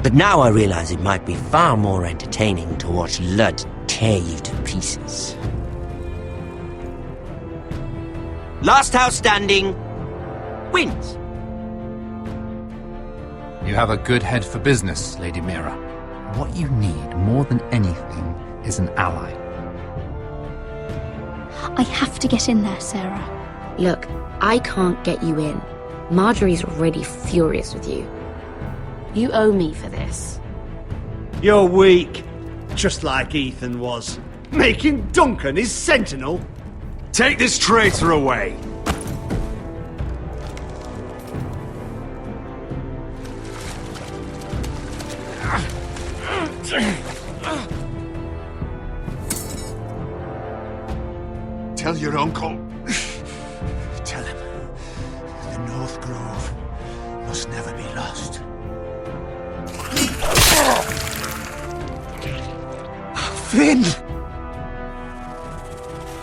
But now I realize it might be far more entertaining to watch Lud tear you to pieces. Last house standing wins. You have a good head for business, Lady Mira. What you need more than anything is an ally. I have to get in there, Sarah. Look, I can't get you in. Marjorie's already furious with you. You owe me for this. You're weak. Just like Ethan was. Making Duncan his sentinel. Take this traitor away. Tell your uncle. Tell him the North Grove must never be lost. Finn!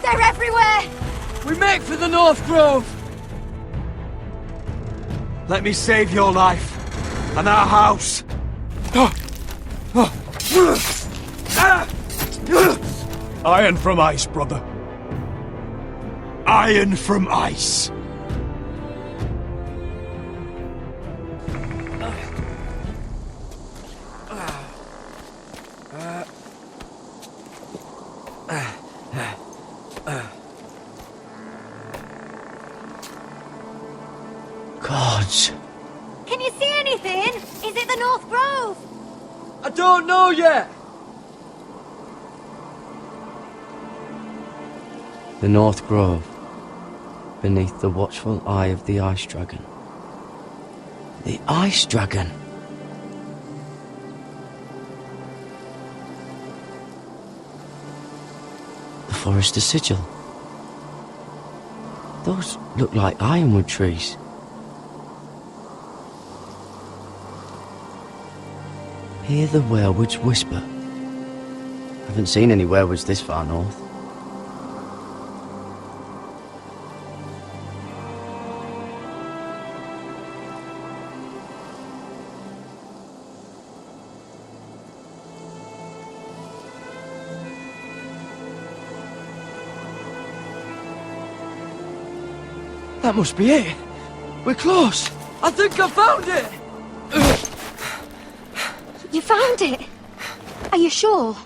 They're everywhere! We make for the North Grove! Let me save your life and our house. Iron from ice, brother. Iron from ice. Gods. Can you see anything? Is it the North Grove? I don't know yet. The North Grove, beneath the watchful eye of the Ice Dragon. The Ice Dragon. The Forrester sigil. Those look like Ironwood trees. Hear the werewoods whisper. Haven't seen any werewoods this far north. That must be it. We're close. I think I found it. You found it? Are you sure?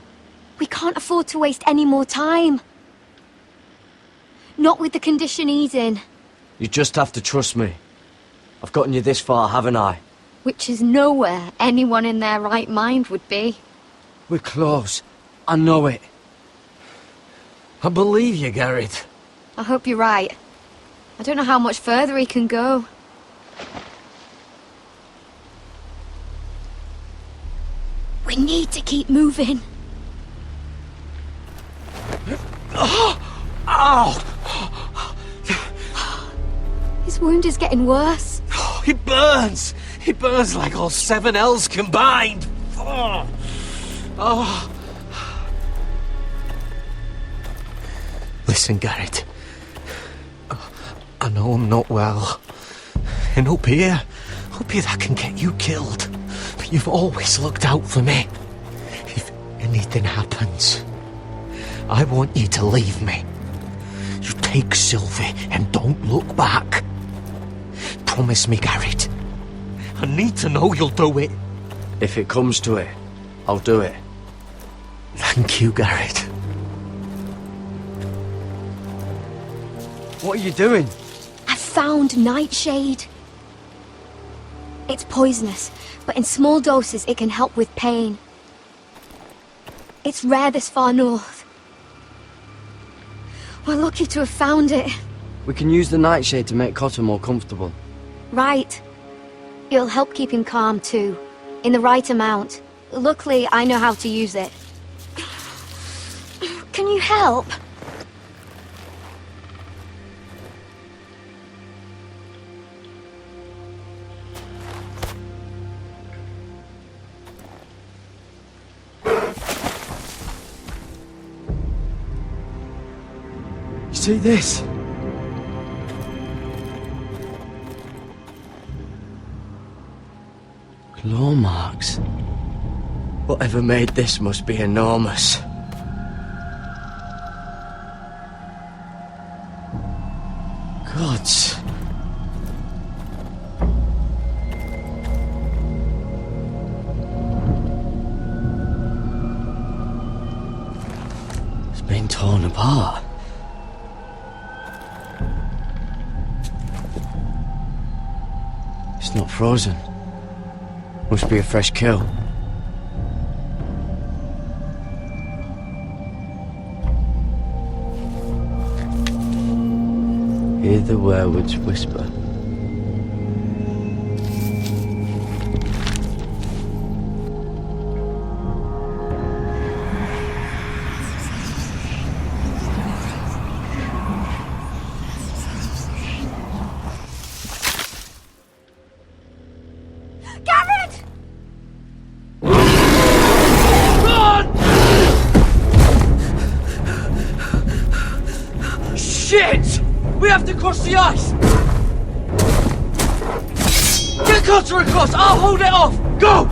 We can't afford to waste any more time. Not with the condition he's in. You just have to trust me. I've gotten you this far, haven't I? Which is nowhere anyone in their right mind would be. We're close. I know it. I believe you, Garrett. I hope you're right. I don't know how much further he can go. We need to keep moving. His wound is getting worse. He burns. He burns like all 7 L's combined. Listen, Garrett. I know I'm not well. And up here that can get you killed. But you've always looked out for me. If anything happens, I want you to leave me. You take Sylvie and don't look back. Promise me, Garrett. I need to know you'll do it. If it comes to it, I'll do it. Thank you, Garrett. What are you doing? I found Nightshade. It's poisonous, but in small doses it can help with pain. It's rare this far north. We're lucky to have found it. We can use the nightshade to make Cotter more comfortable. Right. It'll help keep him calm too, in the right amount. Luckily, I know how to use it. Can you help? See this? Claw marks. Whatever made this must be enormous. Gods. It's been torn apart. It's not frozen. Must be a fresh kill. Hear the werewoods whisper. Garrett! Shit! We have to cross the ice! Get Cutter across! I'll hold it off! Go!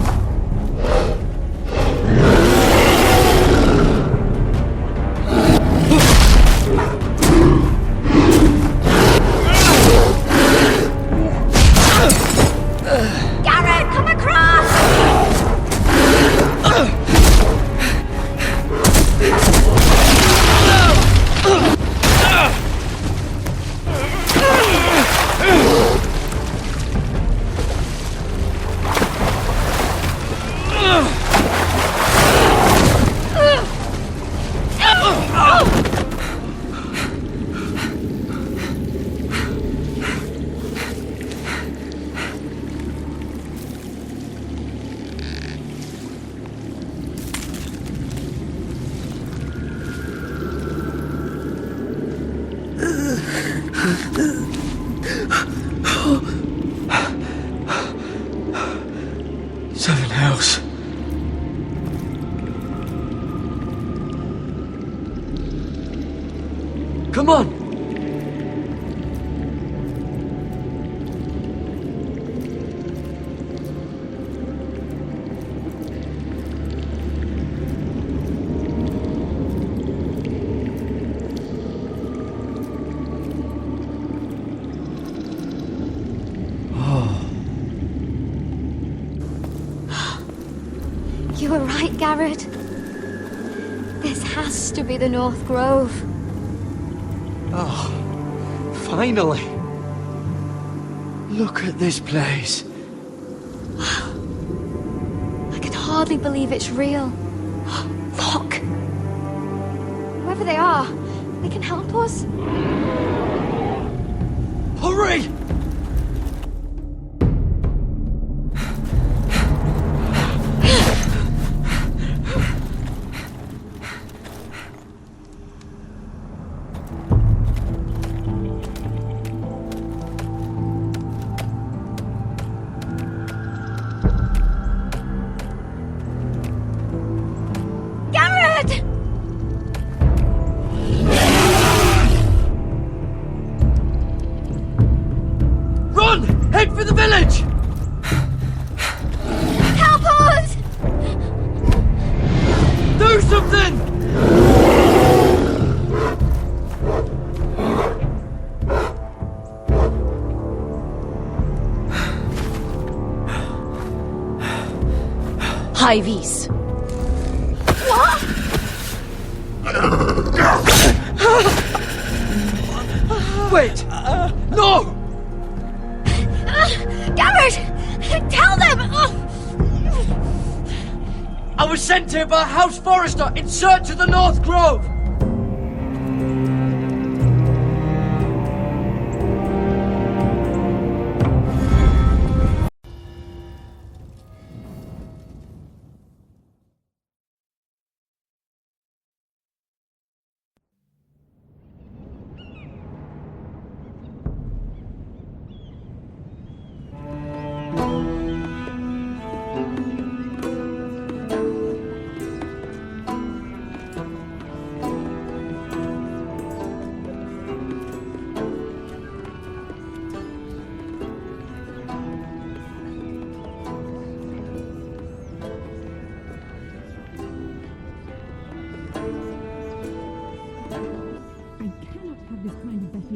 Garrett, come across! Seven Hells. Come on! You were right, Garrett. This has to be the North Grove. Oh, finally. Look at this place. I can hardly believe it's real. Look! Whoever they are, they can help us. Hurry! Garrett! Run! Head for the village! Help us! Do something! High vis. Wait! No! Garrett! Tell them! I was sent here by House Forrester in search of the North Grove!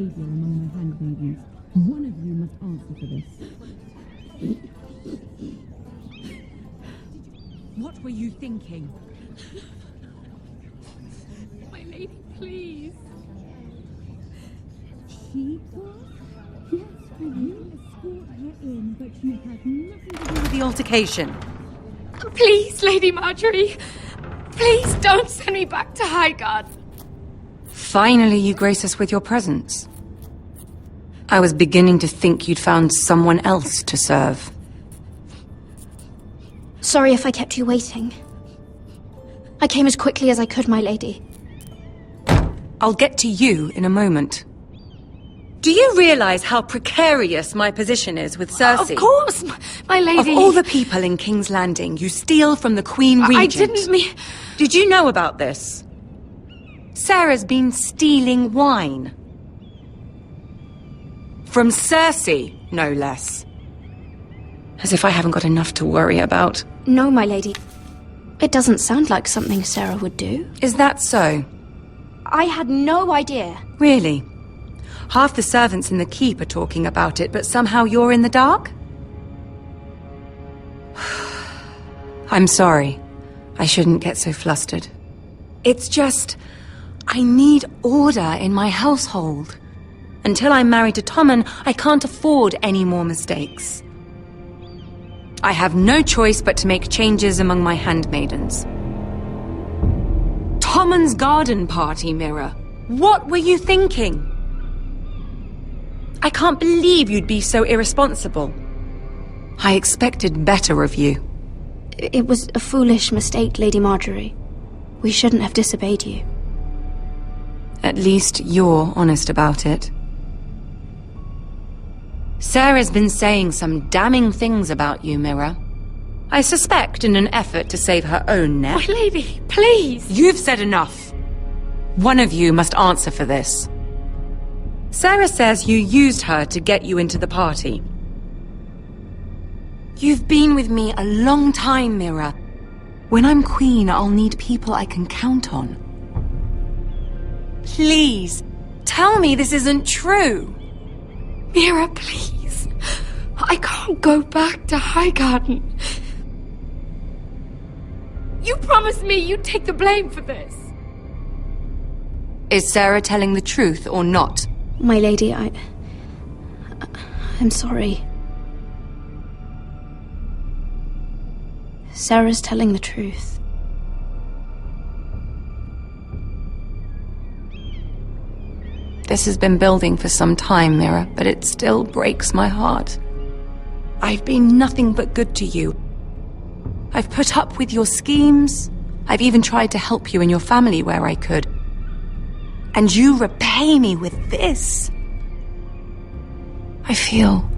behavior among my handmaidens. One of you must answer for this. What were you thinking? My lady, please. She was? Yes, you escort her in, but you had nothing to do with the altercation. Please, Lady Marjorie. Please don't send me back to Highgarden. Finally, you grace us with your presence. I was beginning to think you'd found someone else to serve. Sorry if I kept you waiting. I came as quickly as I could, my lady. I'll get to you in a moment. Do you realize how precarious my position is with Cersei? Of course, my lady. Of all the people in King's Landing, you steal from the Queen Regent. I didn't mean... Did you know about this? Sarah's been stealing wine. From Cersei, no less. As if I haven't got enough to worry about. No, my lady. It doesn't sound like something Sarah would do. Is that so? I had no idea. Really? Half the servants in the keep are talking about it, but somehow you're in the dark? I'm sorry. I shouldn't get so flustered. It's just... I need order in my household. Until I'm married to Tommen, I can't afford any more mistakes. I have no choice but to make changes among my handmaidens. Tommen's garden party, Mira. What were you thinking? I can't believe you'd be so irresponsible. I expected better of you. It was a foolish mistake, Lady Marjorie. We shouldn't have disobeyed you. At least you're honest about it. Sarah's been saying some damning things about you, Mira. I suspect in an effort to save her own neck. My lady, please. You've said enough. One of you must answer for this. Sarah says you used her to get you into the party. You've been with me a long time, Mira. When I'm queen, I'll need people I can count on. Please, tell me this isn't true. Mira, please. I can't go back to Highgarden. You promised me you'd take the blame for this. Is Sarah telling the truth or not? My lady, I'm sorry. Sarah's telling the truth. This has been building for some time, Mira, but it still breaks my heart. I've been nothing but good to you. I've put up with your schemes. I've even tried to help you and your family where I could. And you repay me with this. I feel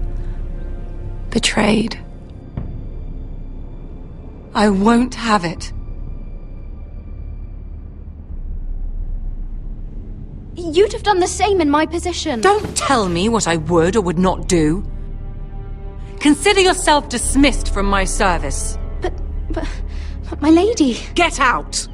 betrayed. I won't have it. You'd have done the same in my position. Don't tell me what I would or would not do. Consider yourself dismissed from my service. But my lady... Get out!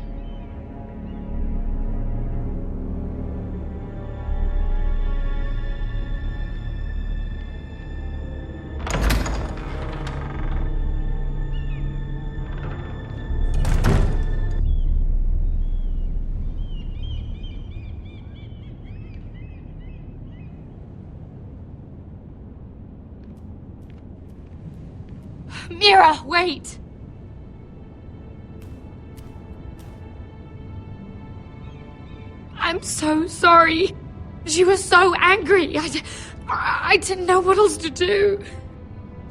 Mira, wait! I'm so sorry. She was so angry. I didn't know what else to do.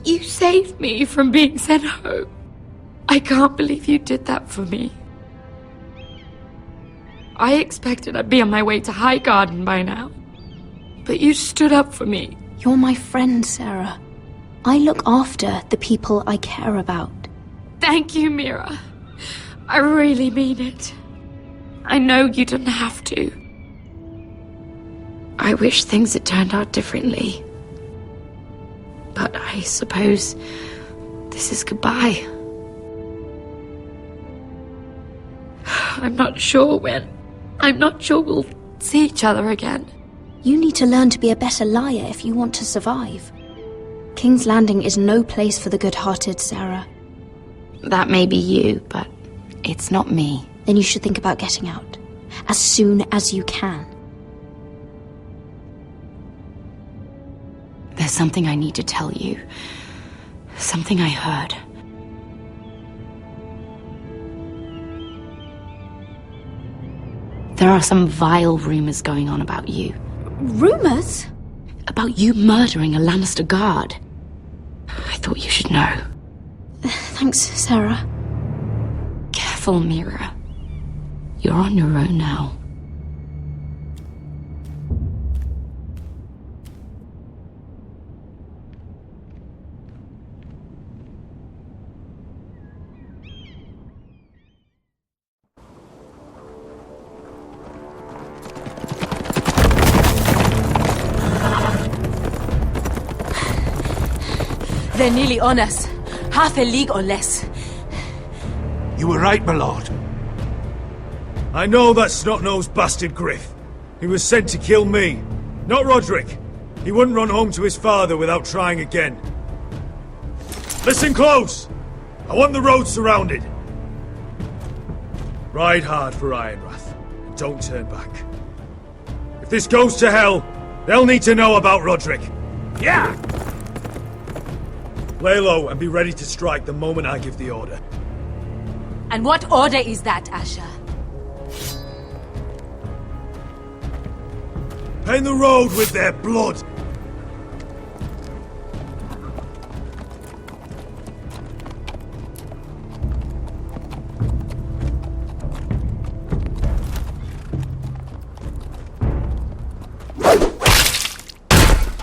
You saved me from being sent home. I can't believe you did that for me. I expected I'd be on my way to Highgarden by now. But you stood up for me. You're my friend, Sarah. I look after the people I care about. Thank you, Mira. I really mean it. I know you didn't have to. I wish things had turned out differently. But I suppose this is goodbye. I'm not sure when. I'm not sure we'll see each other again. You need to learn to be a better liar if you want to survive. King's Landing is no place for the good-hearted, Sarah. That may be you, but it's not me. Then you should think about getting out. As soon as you can. There's something I need to tell you. Something I heard. There are some vile rumors going on about you. Rumors? About you murdering a Lannister guard. I thought you should know. Thanks, Sarah. Careful, Mira. You're on your own now. They're nearly on us. Half a league or less. You were right, my lord. I know that snot-nosed bastard Griff. He was sent to kill me, not Roderick. He wouldn't run home to his father without trying again. Listen close! I want the road surrounded. Ride hard for Ironrath, and don't turn back. If this goes to hell, they'll need to know about Roderick. Yeah! Lay low and be ready to strike the moment I give the order. And what order is that, Asher? Paint the road with their blood!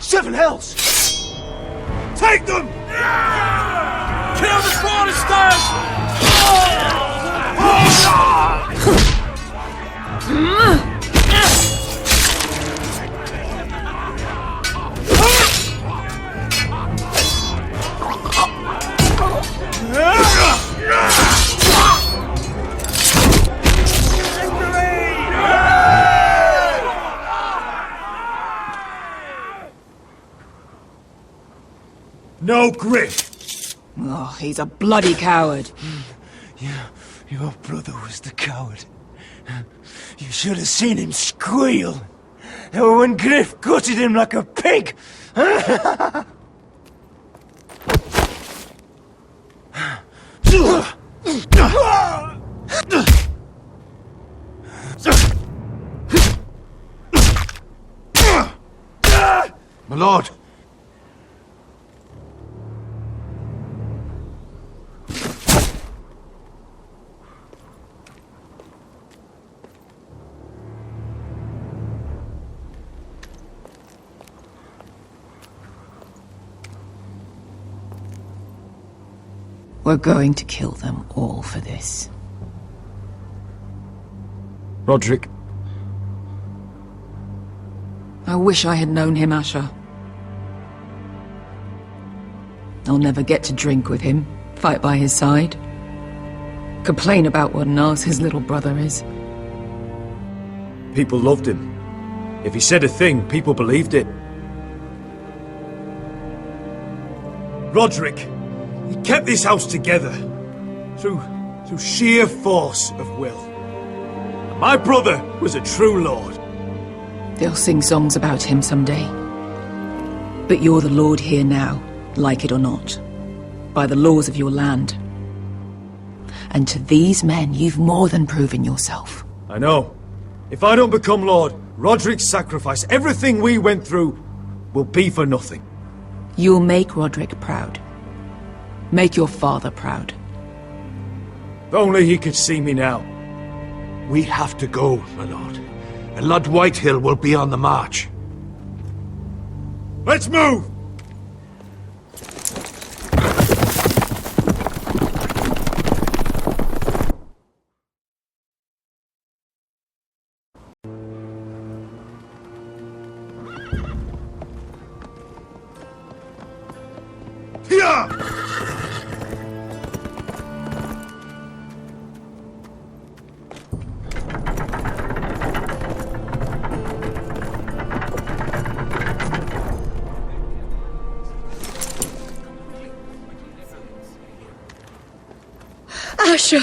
Seven hells! Take them! Kill the Forresters! No Griff! Oh, he's a bloody coward. Your brother was the coward. You should have seen him squeal. When Griff gutted him like a pig. My lord. We're going to kill them all for this. Roderick. I wish I had known him, Asher. I'll never get to drink with him, fight by his side, complain about what an arse his little brother is. People loved him. If he said a thing, people believed it. Roderick, he kept this house together through sheer force of will. And my brother was a true lord. They'll sing songs about him someday. But you're the lord here now, like it or not, by the laws of your land. And to these men, you've more than proven yourself. I know. If I don't become lord, Roderick's sacrifice, everything we went through, will be for nothing. You'll make Roderick proud. Make your father proud. If only he could see me now. We have to go, my lord. And Lord Whitehill will be on the march. Let's move! Asher!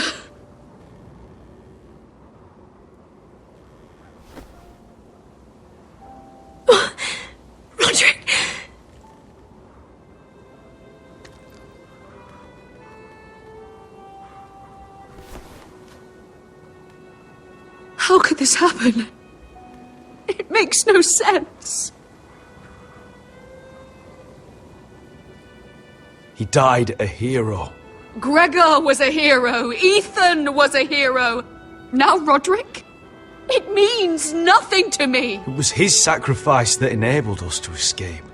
Roderick! How could this happen? It makes no sense. He died a hero. Gregor was a hero. Ethan was a hero. Now Roderick? It means nothing to me. It was his sacrifice that enabled us to escape.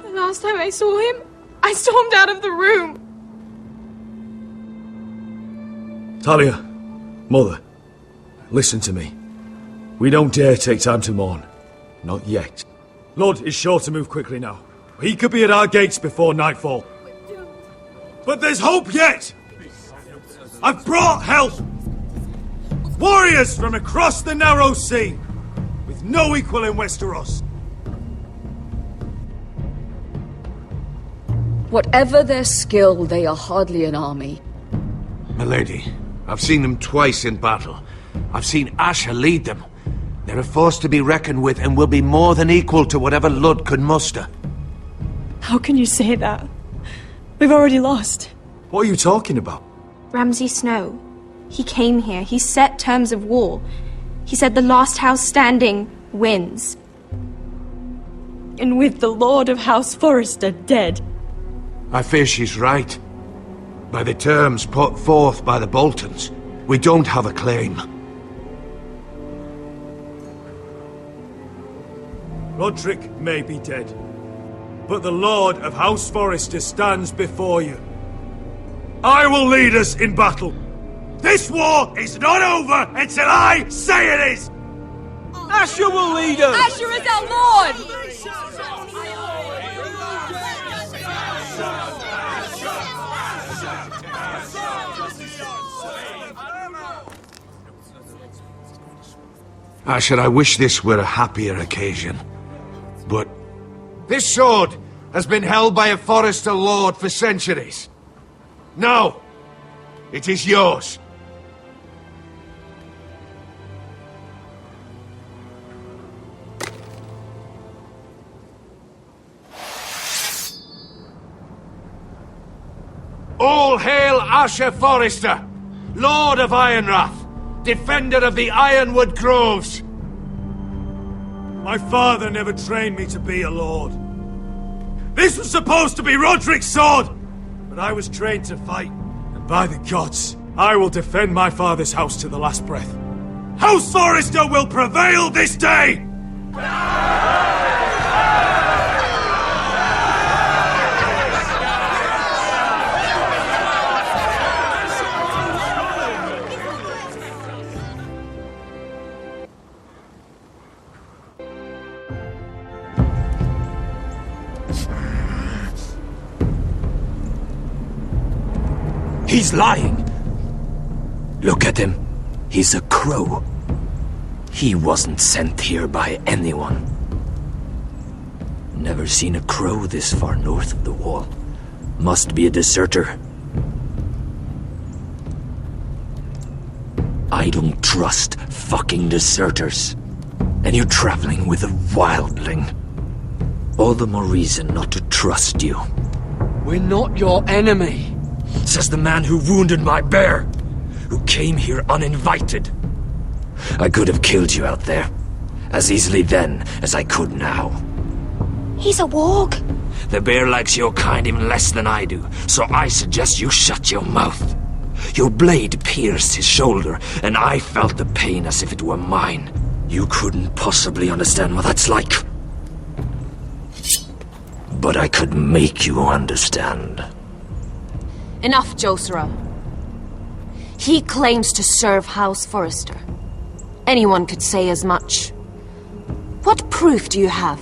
The last time I saw him, I stormed out of the room. Talia, Mother, listen to me. We don't dare take time to mourn. Not yet. Lord is sure to move quickly now. He could be at our gates before nightfall. But there's hope yet! I've brought help! Warriors from across the narrow sea, with no equal in Westeros. Whatever their skill, they are hardly an army. Milady, I've seen them twice in battle. I've seen Asher lead them. They're a force to be reckoned with and will be more than equal to whatever Lud could muster. How can you say that? We've already lost. What are you talking about? Ramsay Snow. He came here. He set terms of war. He said the last house standing wins. And with the Lord of House Forrester dead. I fear she's right. By the terms put forth by the Boltons, we don't have a claim. Roderick may be dead, but the Lord of House Forrester stands before you. I will lead us in battle. This war is not over until I say it is! Asher will lead us! Asher is our Lord! Asher, I wish this were a happier occasion. But this sword has been held by a Forrester lord for centuries. Now, it is yours. All hail Asher Forrester, Lord of Ironrath, defender of the Ironwood groves. My father never trained me to be a lord. This was supposed to be Roderick's sword, but I was trained to fight. And by the gods, I will defend my father's house to the last breath. House Forrester will prevail this day! He's lying! Look at him. He's a crow. He wasn't sent here by anyone. Never seen a crow this far north of the wall. Must be a deserter. I don't trust fucking deserters. And you're traveling with a wildling. All the more reason not to trust you. We're not your enemy. Says the man who wounded my bear, who came here uninvited. I could have killed you out there, as easily then as I could now. He's a warg. The bear likes your kind even less than I do, so I suggest you shut your mouth. Your blade pierced his shoulder, and I felt the pain as if it were mine. You couldn't possibly understand what that's like. But I could make you understand. Enough, Josera. He claims to serve House Forrester. Anyone could say as much. What proof do you have?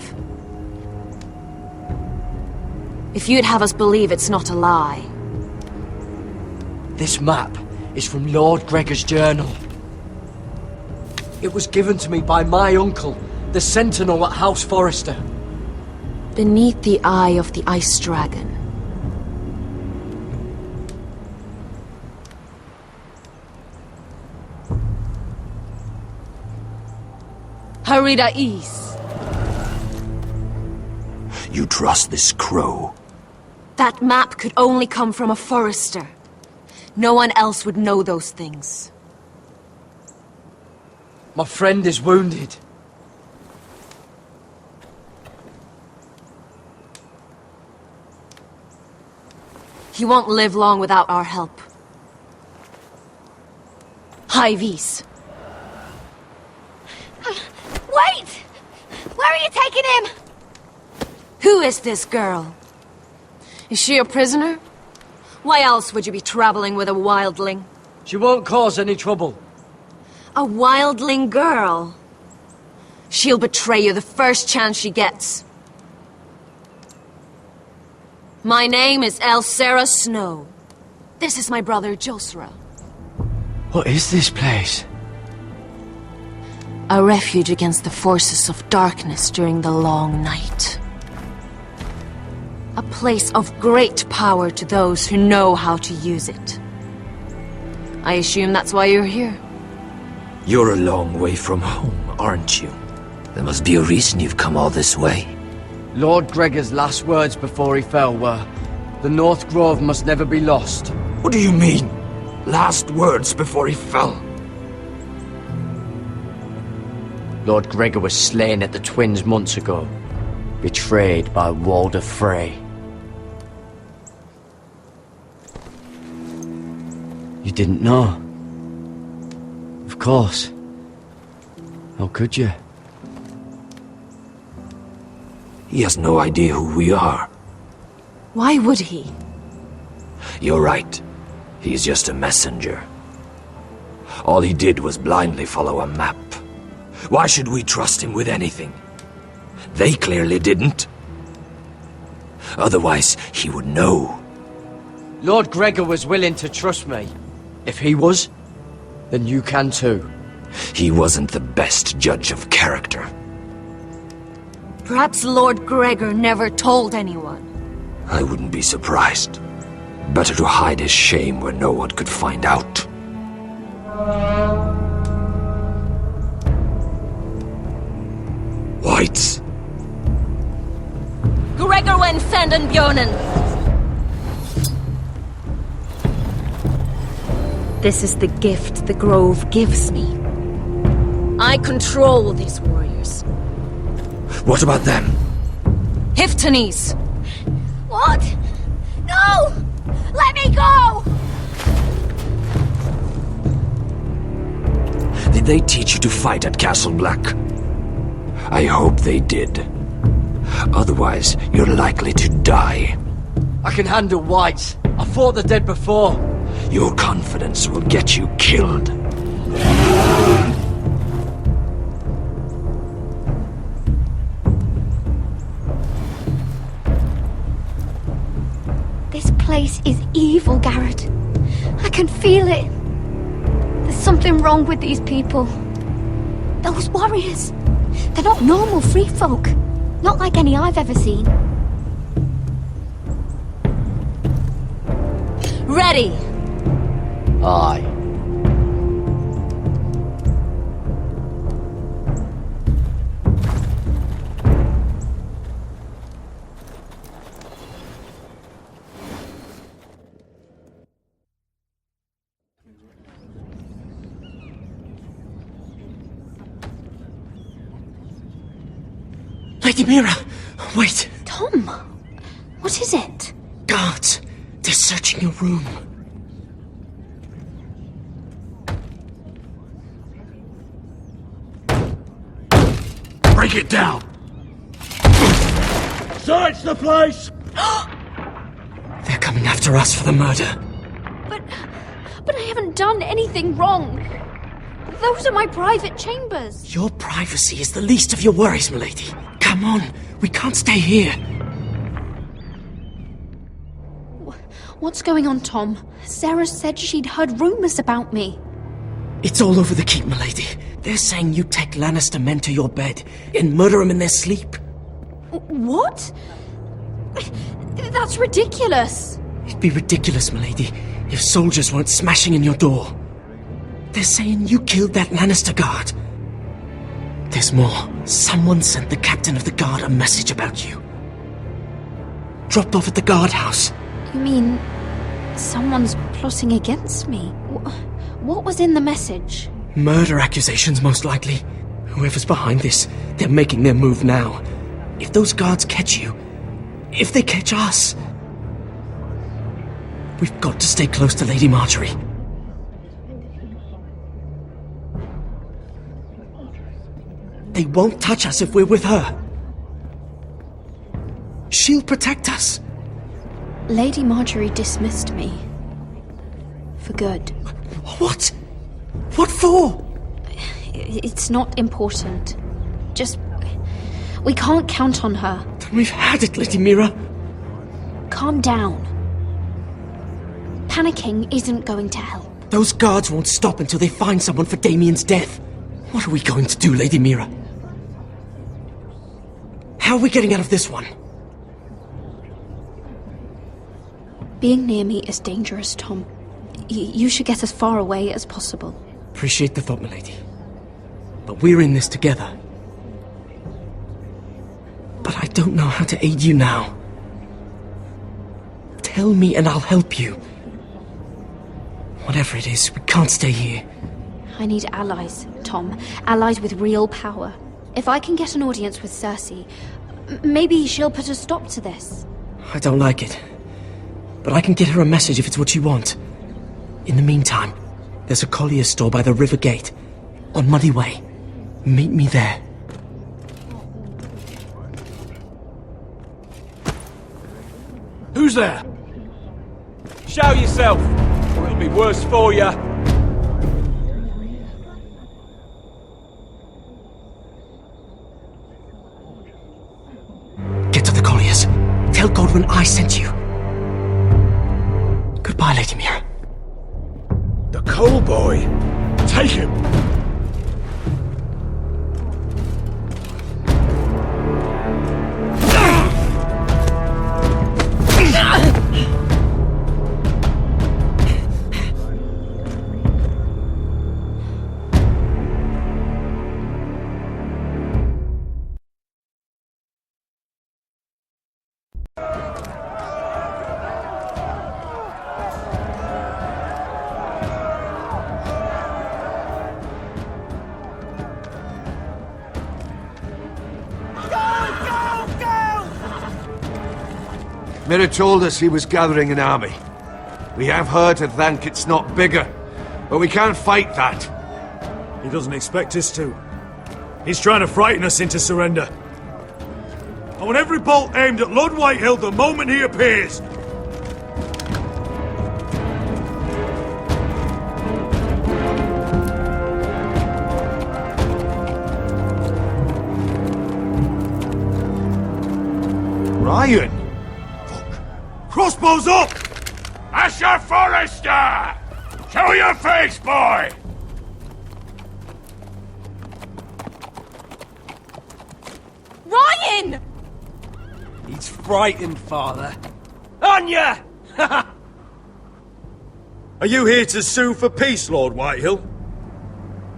If you'd have us believe it's not a lie. This map is from Lord Gregor's journal. It was given to me by my uncle, the Sentinel at House Forrester. Beneath the eye of the Ice Dragon, Harida East. You trust this crow? That map could only come from a Forrester. No one else would know those things. My friend is wounded. He won't live long without our help. High Vis. Wait! Where are you taking him? Who is this girl? Is she a prisoner? Why else would you be traveling with a wildling? She won't cause any trouble. A wildling girl? She'll betray you the first chance she gets. My name is Elsera Snow. This is my brother Josra. What is this place? A refuge against the forces of darkness during the long night. A place of great power to those who know how to use it. I assume that's why you're here. You're a long way from home, aren't you? There must be a reason you've come all this way. Lord Gregor's last words before he fell were, "The North Grove must never be lost." What do you mean? Last words before he fell? Lord Gregor was slain at the Twins months ago, betrayed by Walder Frey. You didn't know? Of course. How could you? He has no idea who we are. Why would he? You're right. He's just a messenger. All he did was blindly follow a map. Why should we trust him with anything? They clearly didn't. Otherwise, he would know. Lord Gregor was willing to trust me. If he was, then you can too. He wasn't the best judge of character. Perhaps Lord Gregor never told anyone. I wouldn't be surprised. Better to hide his shame where no one could find out. Whites. Gregor wen senden Björnen! This is the gift the Grove gives me. I control these warriors. What about them? Hiftanes! What? No! Let me go! Did they teach you to fight at Castle Black? I hope they did. Otherwise, you're likely to die. I can handle whites. I fought the dead before. Your confidence will get you killed. This place is evil, Garrett. I can feel it. There's something wrong with these people. Those warriors. They're not normal free folk. Not like any I've ever seen. Ready! Aye. Lady Mira, wait. Tom, what is it? Guards, they're searching your room. Break it down! Search the place! They're coming after us for the murder. But I haven't done anything wrong. Those are my private chambers. Your privacy is the least of your worries, milady. Come on, we can't stay here. What's going on, Tom? Sarah said she'd heard rumors about me. It's all over the keep, milady. They're saying you take Lannister men to your bed and murder them in their sleep. What? That's ridiculous. It'd be ridiculous, milady, if soldiers weren't smashing in your door. They're saying you killed that Lannister guard. There's more. Someone sent the captain of the guard a message about you. Dropped off at the guardhouse. You mean someone's plotting against me? What was in the message? Murder accusations, most likely. Whoever's behind this, they're making their move now. If those guards catch you, if they catch us, we've got to stay close to Lady Marjorie. They won't touch us if we're with her. She'll protect us. Lady Marjorie dismissed me. For good. What? What for? It's not important. Just... we can't count on her. Then we've had it, Lady Mira. Calm down. Panicking isn't going to help. Those guards won't stop until they find someone for Damien's death. What are we going to do, Lady Mira? How are we getting out of this one? Being near me is dangerous, Tom. You should get as far away as possible. Appreciate the thought, milady. But we're in this together. But I don't know how to aid you now. Tell me and I'll help you. Whatever it is, we can't stay here. I need allies, Tom. Allies with real power. If I can get an audience with Cersei, maybe she'll put a stop to this. I don't like it. But I can get her a message if it's what you want. In the meantime, there's a collier's store by the river gate. On Muddy Way. Meet me there. Who's there? Show yourself, or it'll be worse for you. Get to the colliers. Tell Godwin I sent you. Goodbye, Lady Mira. The coal boy. Take him. Mira told us he was gathering an army. We have her to thank it's not bigger, but we can't fight that. He doesn't expect us to. He's trying to frighten us into surrender. I want every bolt aimed at Lord Whitehill the moment he appears. Ryan! Crossbows up! Asher Forrester! Show your face, boy! Ryan! He's frightened, father. On ya! Are you here to sue for peace, Lord Whitehill?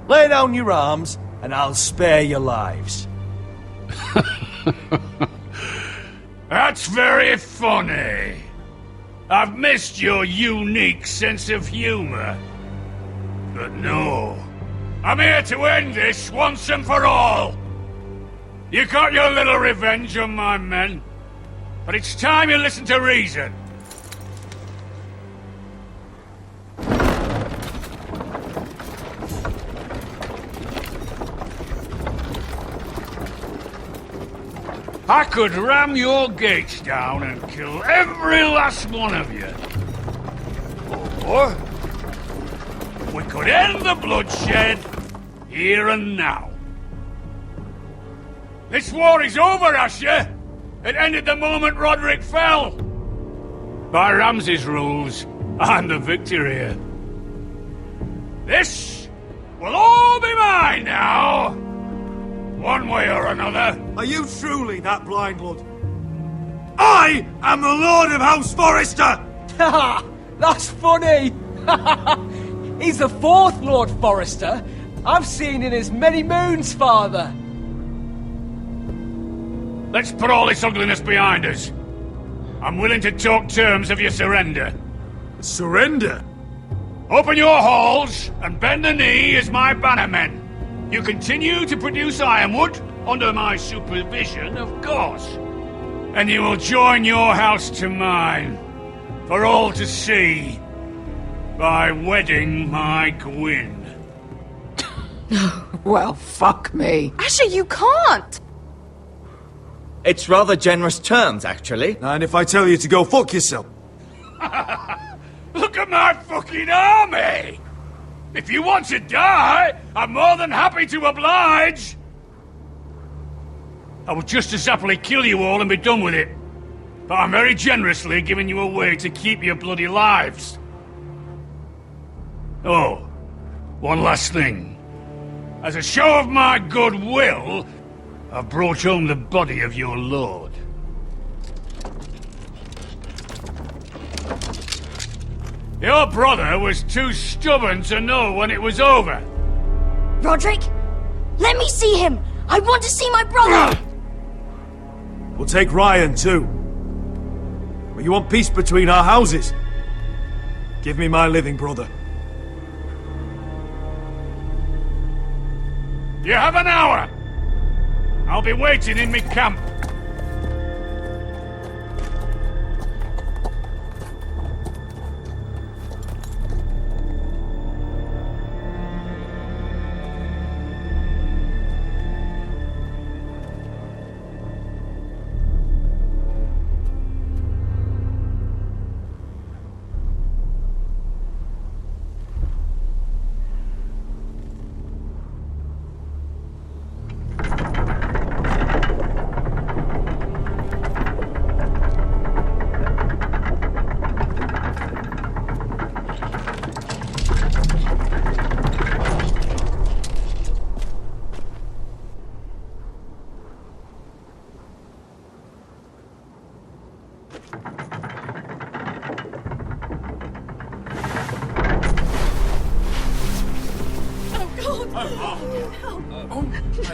Lay down your arms, and I'll spare your lives. That's very funny. I've missed your unique sense of humor. But no. I'm here to end this once and for all. You got your little revenge on my men, but it's time you listen to reason. I could ram your gates down and kill every last one of you. Or we could end the bloodshed here and now. This war is over, Asher. It ended the moment Roderick fell. By Ramsay's rules, I'm the victor here. This will all be mine now. One way or another. Are you truly that blind, Lord? I am the Lord of House Forrester! Ha! That's funny! He's the fourth Lord Forrester I've seen in as many moons, father. let's put all this ugliness behind us. I'm willing to talk terms of your surrender. Surrender? Open your halls and bend the knee as my bannermen. You continue to produce Ironwood, under my supervision, of course. And you will join your house to mine, for all to see, by wedding my Gwyn. Well, fuck me. Asher, you can't! It's rather generous terms, actually. And if I tell you to go fuck yourself? Look at my fucking army! If you want to die, I'm more than happy to oblige! I would just as happily kill you all and be done with it. But I'm very generously giving you a way to keep your bloody lives. Oh, one last thing. As a show of my goodwill, I've brought home the body of your lord. Your brother was too stubborn to know when it was over. Roderick, let me see him! I want to see my brother! We'll take Ryan, too. But you want peace between our houses? Give me my living brother. You have an hour! I'll be waiting in me camp.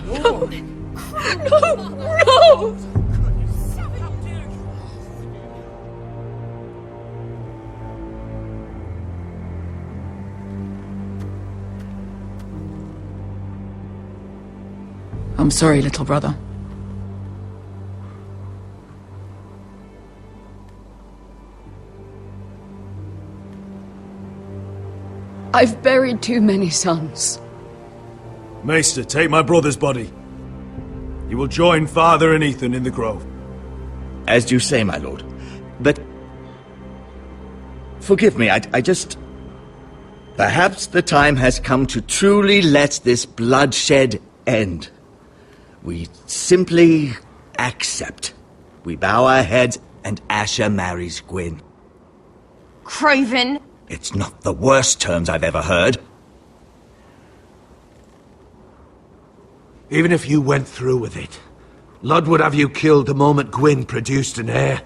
No! I'm sorry, little brother. I've buried too many sons. Maester, take my brother's body. You will join Father and Ethan in the grove. As you say, my lord. But... forgive me, I just... Perhaps the time has come to truly let this bloodshed end. We simply accept. We bow our heads and Asher marries Gwyn. Craven! It's not the worst terms I've ever heard. Even if you went through with it, Lud would have you killed the moment Gwyn produced an heir.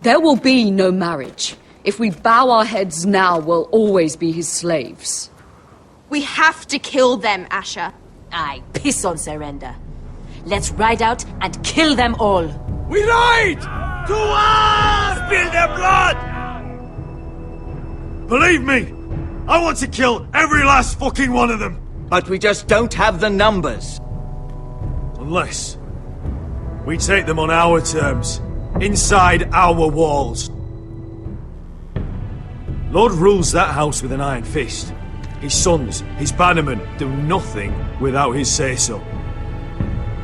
There will be no marriage. If we bow our heads now, we'll always be his slaves. We have to kill them, Asher. Aye, piss on surrender. Let's ride out and kill them all. We ride! To us! Spill their blood! Believe me, I want to kill every last fucking one of them. But we just don't have the numbers. Unless we take them on our terms, inside our walls. Lord rules that house with an iron fist. His sons, his bannermen, do nothing without his say-so.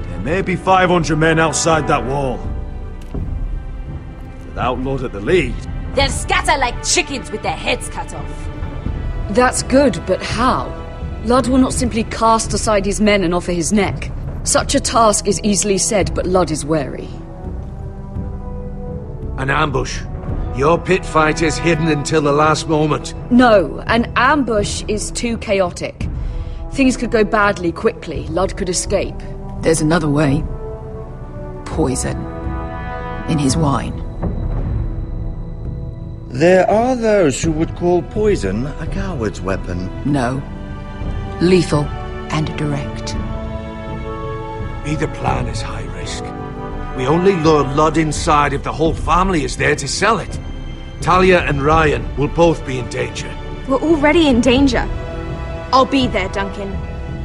There may be 500 men outside that wall. Without Lord at the lead... They'll scatter like chickens with their heads cut off. That's good, but how? Lud will not simply cast aside his men and offer his neck. Such a task is easily said, but Lud is wary. An ambush. Your pit fight is hidden until the last moment. No, an ambush is too chaotic. Things could go badly quickly. Lud could escape. There's another way. Poison. In his wine. There are those who would call poison a coward's weapon. No. Lethal and direct. Either plan is high risk. We only lure Lud inside if the whole family is there to sell it. Talia and Ryan will both be in danger. We're already in danger. I'll be there, Duncan.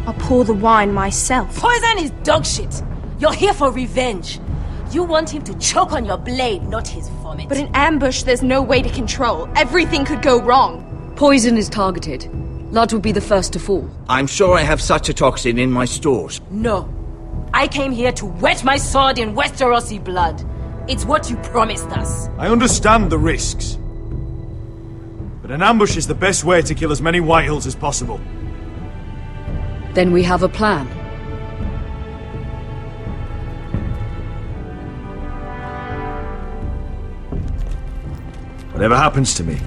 I'll pour the wine myself. Poison is dog shit. You're here for revenge. You want him to choke on your blade, not his vomit. But in ambush, there's no way to control. Everything could go wrong. Poison is targeted. Lud will be the first to fall. I'm sure I have such a toxin in my stores. No. I came here to wet my sword in Westerosi blood. It's what you promised us. I understand the risks. But an ambush is the best way to kill as many Whitehills as possible. Then we have a plan. Whatever happens to me,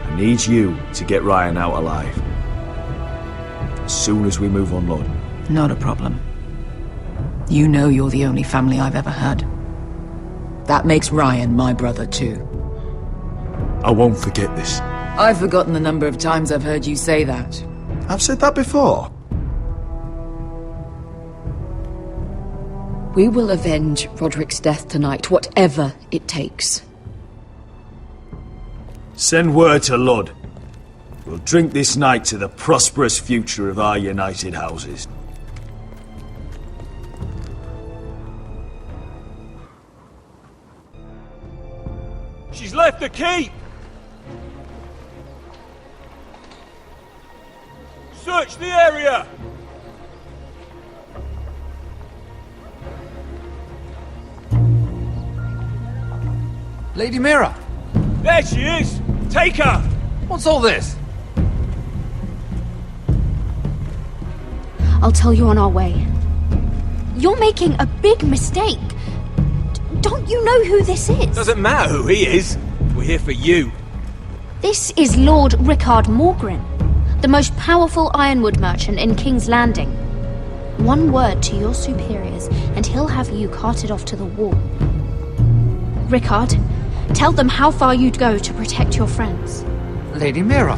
I need you to get Ryan out alive. As soon as we move on, Lord. Not a problem. You know you're the only family I've ever had. That makes Ryan my brother too. I won't forget this. I've forgotten the number of times I've heard you say that. I've said that before. We will avenge Roderick's death tonight, whatever it takes. Send word to Lud. We'll drink this night to the prosperous future of our united houses. She's left the keep! Search the area! Lady Mira! There she is! Take her! What's all this? I'll tell you on our way. You're making a big mistake. Don't you know who this is? Doesn't matter who he is. We're here for you. This is Lord Rickard Morgren, the most powerful Ironwood merchant in King's Landing. One word to your superiors, and he'll have you carted off to the wall. Rickard, tell them how far you'd go to protect your friends. Lady Mira,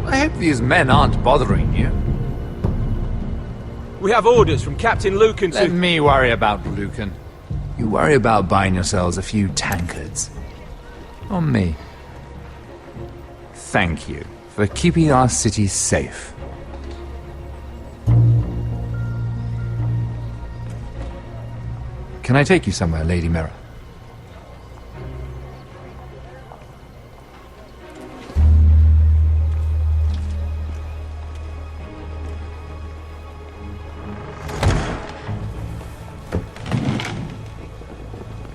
I hope these men aren't bothering you. We have orders from Captain Lucan to... Let me worry about Lucan. You worry about buying yourselves a few tankards. On me. Thank you for keeping our city safe. Can I take you somewhere, Lady Mira?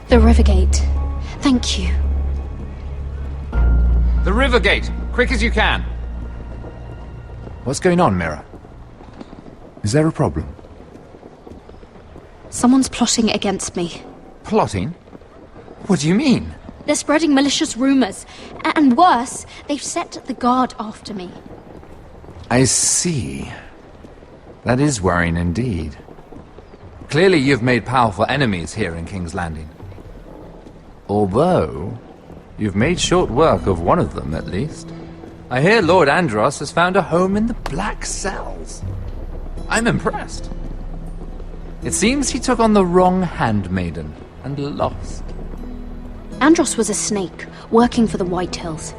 The Rivergate. Thank you. The Rivergate! Quick as you can! What's going on, Mira? Is there a problem? Someone's plotting against me. Plotting? What do you mean? They're spreading malicious rumors. And worse, they've set the guard after me. I see. That is worrying indeed. Clearly you've made powerful enemies here in King's Landing. Although, you've made short work of one of them, at least. I hear Lord Andros has found a home in the Black Cells. I'm impressed. It seems he took on the wrong handmaiden and lost. Andros was a snake, working for the Whitehills.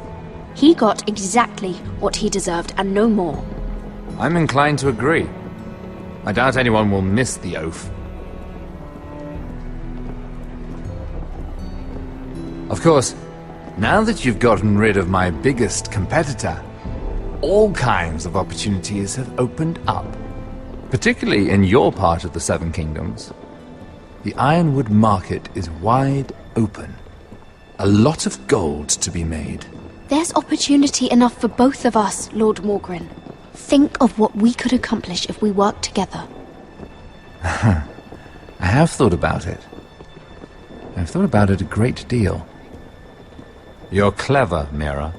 He got exactly what he deserved, and no more. I'm inclined to agree. I doubt anyone will miss the oath. Of course, now that you've gotten rid of my biggest competitor, all kinds of opportunities have opened up. Particularly in your part of the Seven Kingdoms. The Ironwood market is wide open. A lot of gold to be made. There's opportunity enough for both of us, Lord Morgren. Think of what we could accomplish if we worked together. I have thought about it. I've thought about it a great deal. You're clever, Mira.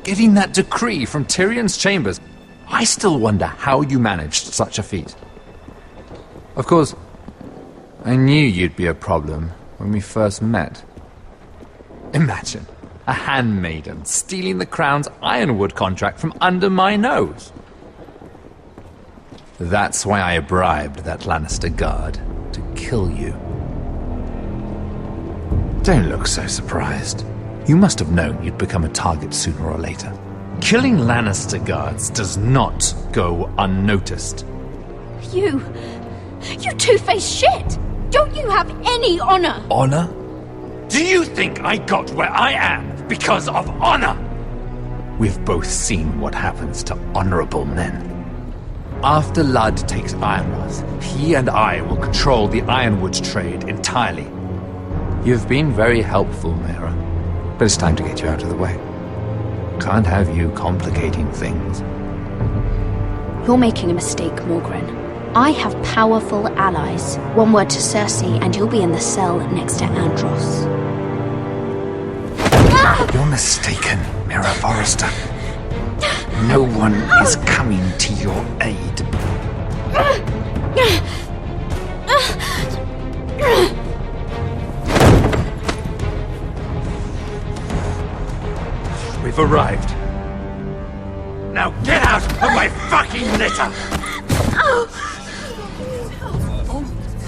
Getting that decree from Tyrion's chambers, I still wonder how you managed such a feat. Of course, I knew you'd be a problem when we first met. Imagine a handmaiden stealing the Crown's Ironwood contract from under my nose. That's why I bribed that Lannister guard to kill you. Don't look so surprised. You must have known you'd become a target sooner or later. Killing Lannister guards does not go unnoticed. You two-faced shit! Don't you have any honor? Honor? Do you think I got where I am because of honor? We've both seen what happens to honorable men. After Ludd takes Ironwood, he and I will control the Ironwood trade entirely. You've been very helpful, Mira, but it's time to get you out of the way. Can't have you complicating things. You're making a mistake, Morgren. I have powerful allies. One word to Cersei, and you'll be in the cell next to Andros. You're mistaken, Mira Forrester. No one is coming to your aid. We've arrived. Now get out of my fucking litter!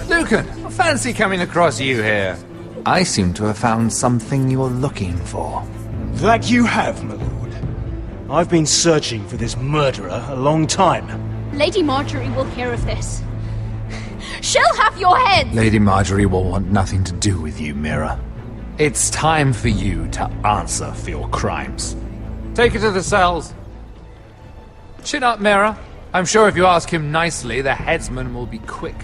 Lucan, I fancy coming across you here. I seem to have found something you're looking for. That you have, my lord. I've been searching for this murderer a long time. Lady Marjorie will hear of this. She'll have your head! Lady Marjorie will want nothing to do with you, Mira. It's time for you to answer for your crimes. Take her to the cells. Chin up, Mira. I'm sure if you ask him nicely, the headsman will be quick.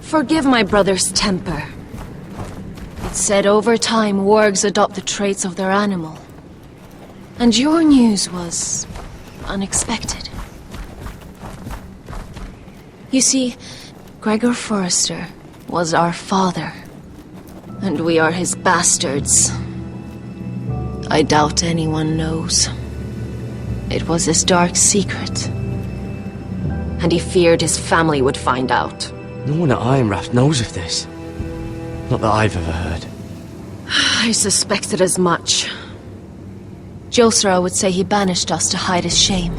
Forgive my brother's temper. It's said over time wargs adopt the traits of their animal. And your news was unexpected. You see, Gregor Forrester was our father, and we are his bastards. I doubt anyone knows. It was his dark secret, and he feared his family would find out. No one at Ironraft knows of this. Not that I've ever heard. I suspected as much. Josra would say he banished us to hide his shame.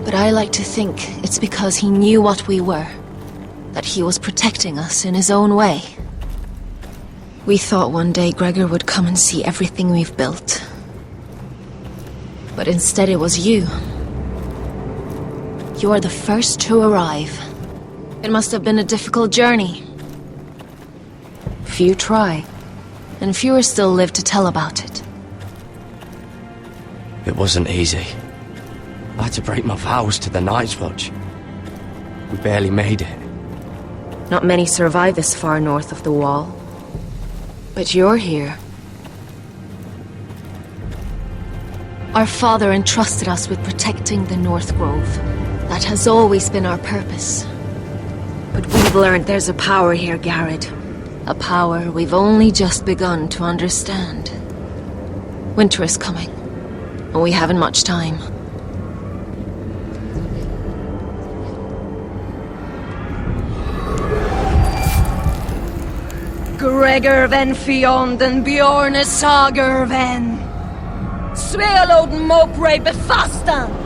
But I like to think it's because he knew what we were, that he was protecting us in his own way. We thought one day Gregor would come and see everything we've built. But instead it was you. You are the first to arrive. It must have been a difficult journey. Few try, and fewer still live to tell about it. It wasn't easy. I had to break my vows to the Night's Watch. We barely made it. Not many survive this far north of the Wall. But you're here. Our father entrusted us with protecting the North Grove. That has always been our purpose. But we've learned there's a power here, Garrett. A power we've only just begun to understand. Winter is coming, and we haven't much time. Gregor ven Fionden Bjorne Sager ven Svealoden Mopre Befastan.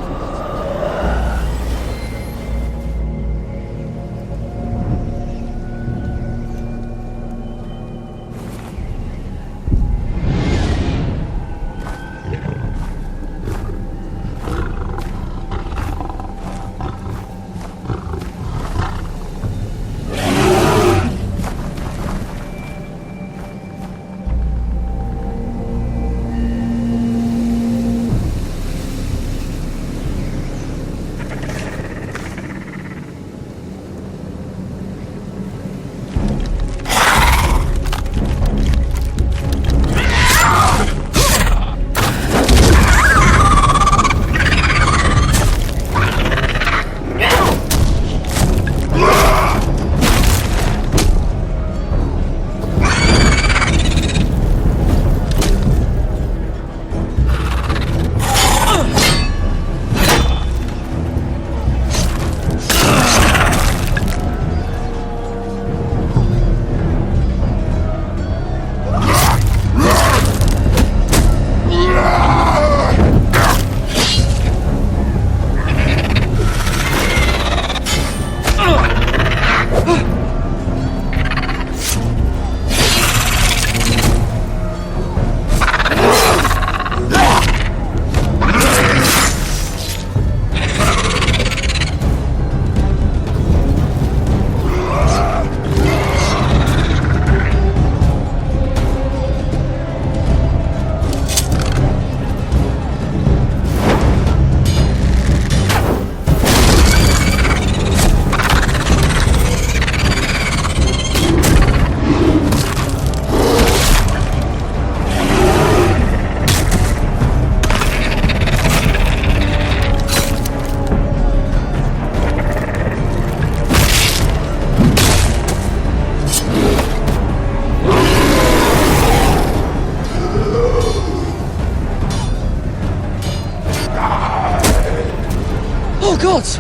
nuts!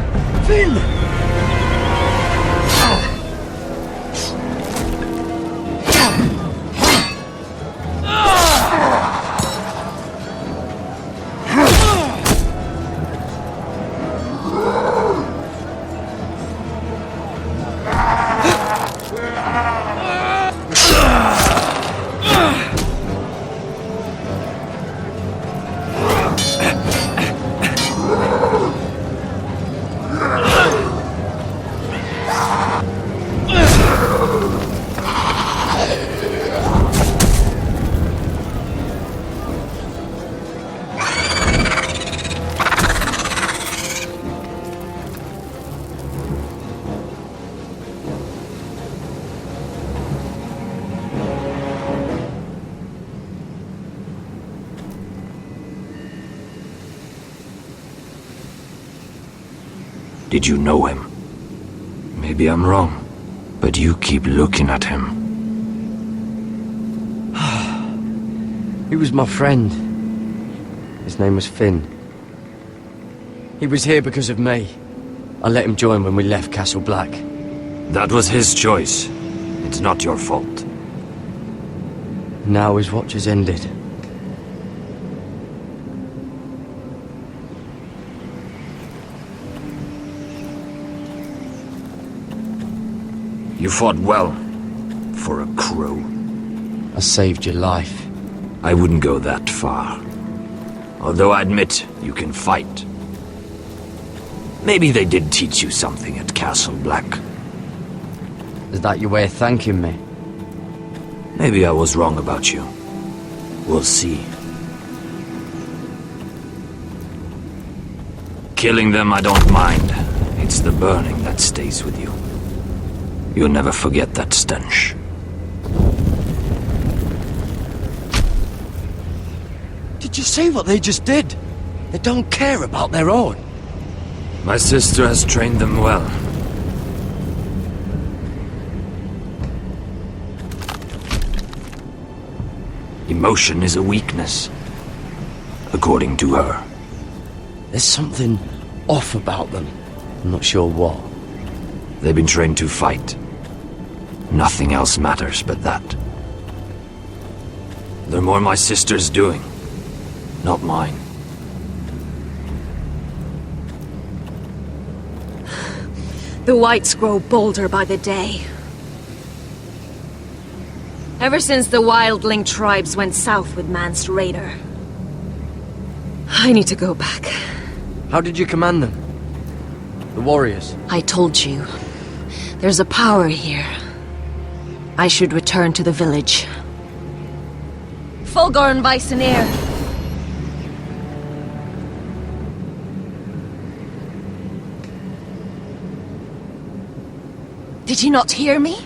Finn! Did you know him? Maybe I'm wrong, but you keep looking at him. He was my friend. His name was Finn. He was here because of me. I let him join when we left Castle Black. That was his choice. It's not your fault. Now his watch has ended. You fought well, for a crow. I saved your life. I wouldn't go that far. Although I admit, you can fight. Maybe they did teach you something at Castle Black. Is that your way of thanking me? Maybe I was wrong about you. We'll see. Killing them I don't mind. It's the burning that stays with you. You'll never forget that stench. Did you see what they just did? They don't care about their own. My sister has trained them well. Emotion is a weakness, according to her. There's something off about them. I'm not sure what. They've been trained to fight. Nothing else matters but that. They're more my sister's doing, not mine. The whites grow bolder by the day. Ever since the wildling tribes went south with Mance Raider. I need to go back. How did you command them? The warriors? I told you. There's a power here. I should return to the village. Fulgorn Vysenir! Did you not hear me?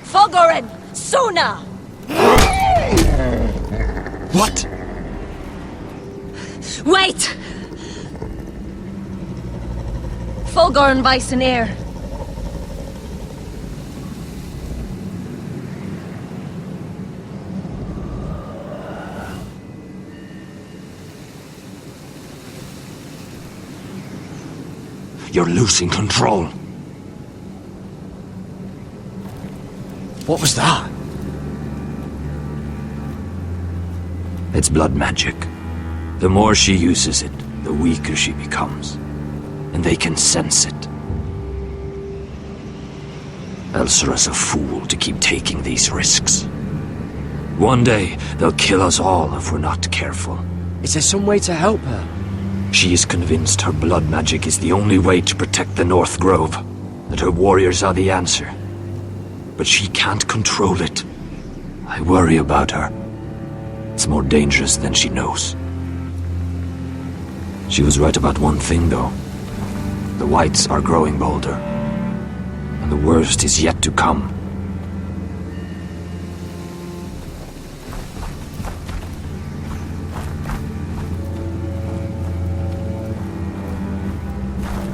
Fulgorn! Suna! What? Wait! Fulgorn Vysenir. You're losing control. What was that? It's blood magic. The more she uses it, the weaker she becomes. And they can sense it. Elsera's a fool to keep taking these risks. One day, they'll kill us all if we're not careful. Is there some way to help her? She is convinced her blood magic is the only way to protect the North Grove, that her warriors are the answer. But she can't control it. I worry about her. It's more dangerous than she knows. She was right about one thing, though. The whites are growing bolder. And the worst is yet to come.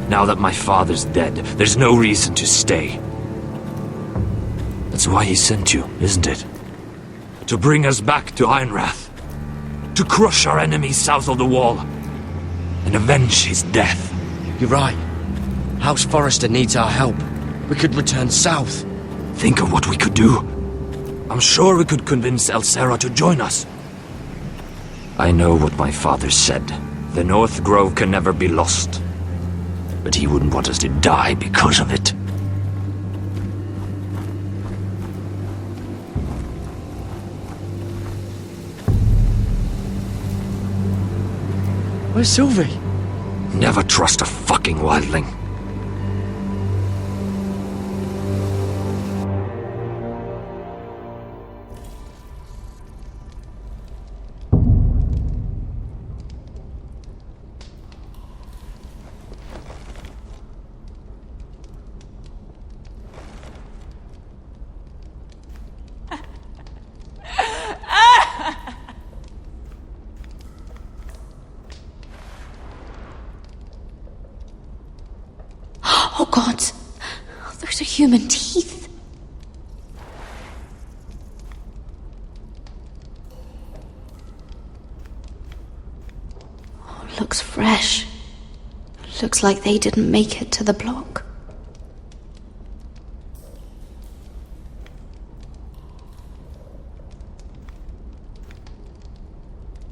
Now that my father's dead, there's no reason to stay. That's why he sent you, isn't it? To bring us back to Ironrath. To crush our enemies south of the wall. and avenge his death. You're right. House Forrester needs our help. We could return south. Think of what we could do. I'm sure we could convince Elsera to join us. I know what my father said. The North Grove can never be lost. But he wouldn't want us to die because of it. Where's Sylvie? Never trust a fucking wildling. Oh God, those are human teeth. Oh, looks fresh. Looks like they didn't make it to the block.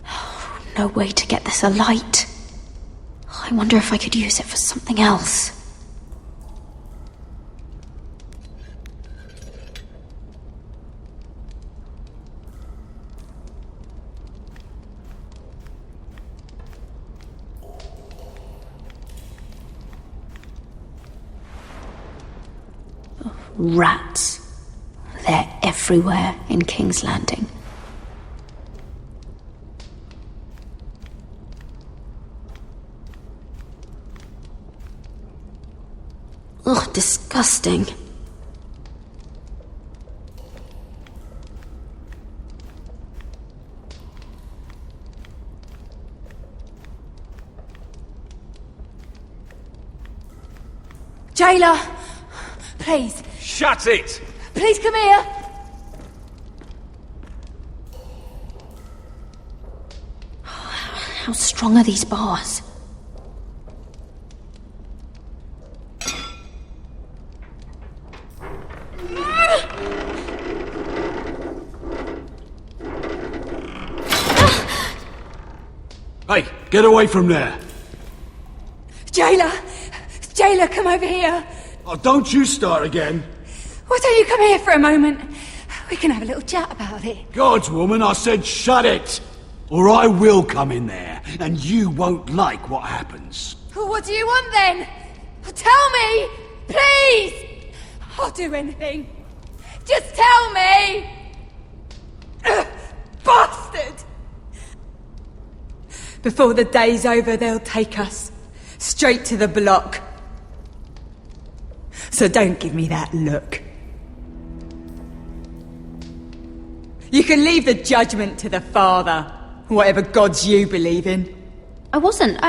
Oh, no way to get this alight. I wonder if I could use it for something else. Rats. They're everywhere in King's Landing. Ugh, disgusting. Jailer! Please. Shut it! Please come here! How strong are these bars? Hey, get away from there! Jailer! Jailer, come over here! Oh, don't you start again! Why don't you come here for a moment? We can have a little chat about it. Gods, woman, I said shut it! Or I will come in there, and you won't like what happens. Well, what do you want then? Tell me! Please! I'll do anything. Just tell me! Bastard! Before the day's over, they'll take us straight to the block. So don't give me that look. You can leave the judgment to the Father, whatever gods you believe in. I wasn't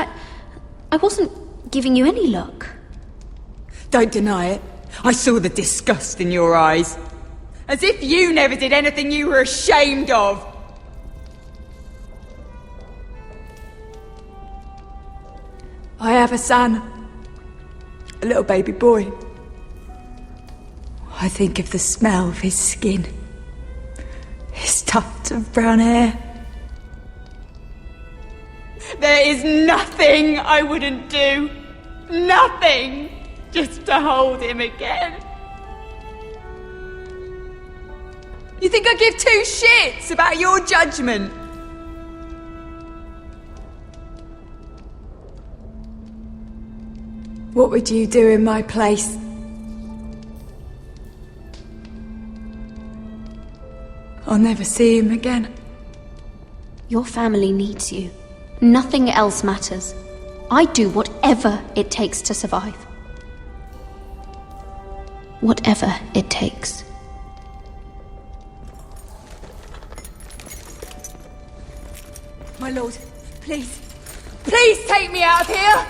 giving you any look. Don't deny it. I saw the disgust in your eyes. As if you never did anything you were ashamed of. I have a son. A little baby boy. I think of the smell of his skin. His tufts of brown hair. There is nothing I wouldn't do. Nothing! Just to hold him again. You think I give two shits about your judgment? What would you do in my place? I'll never see him again. Your family needs you. Nothing else matters. I do whatever it takes to survive. Whatever it takes. My lord, please. Please take me out of here!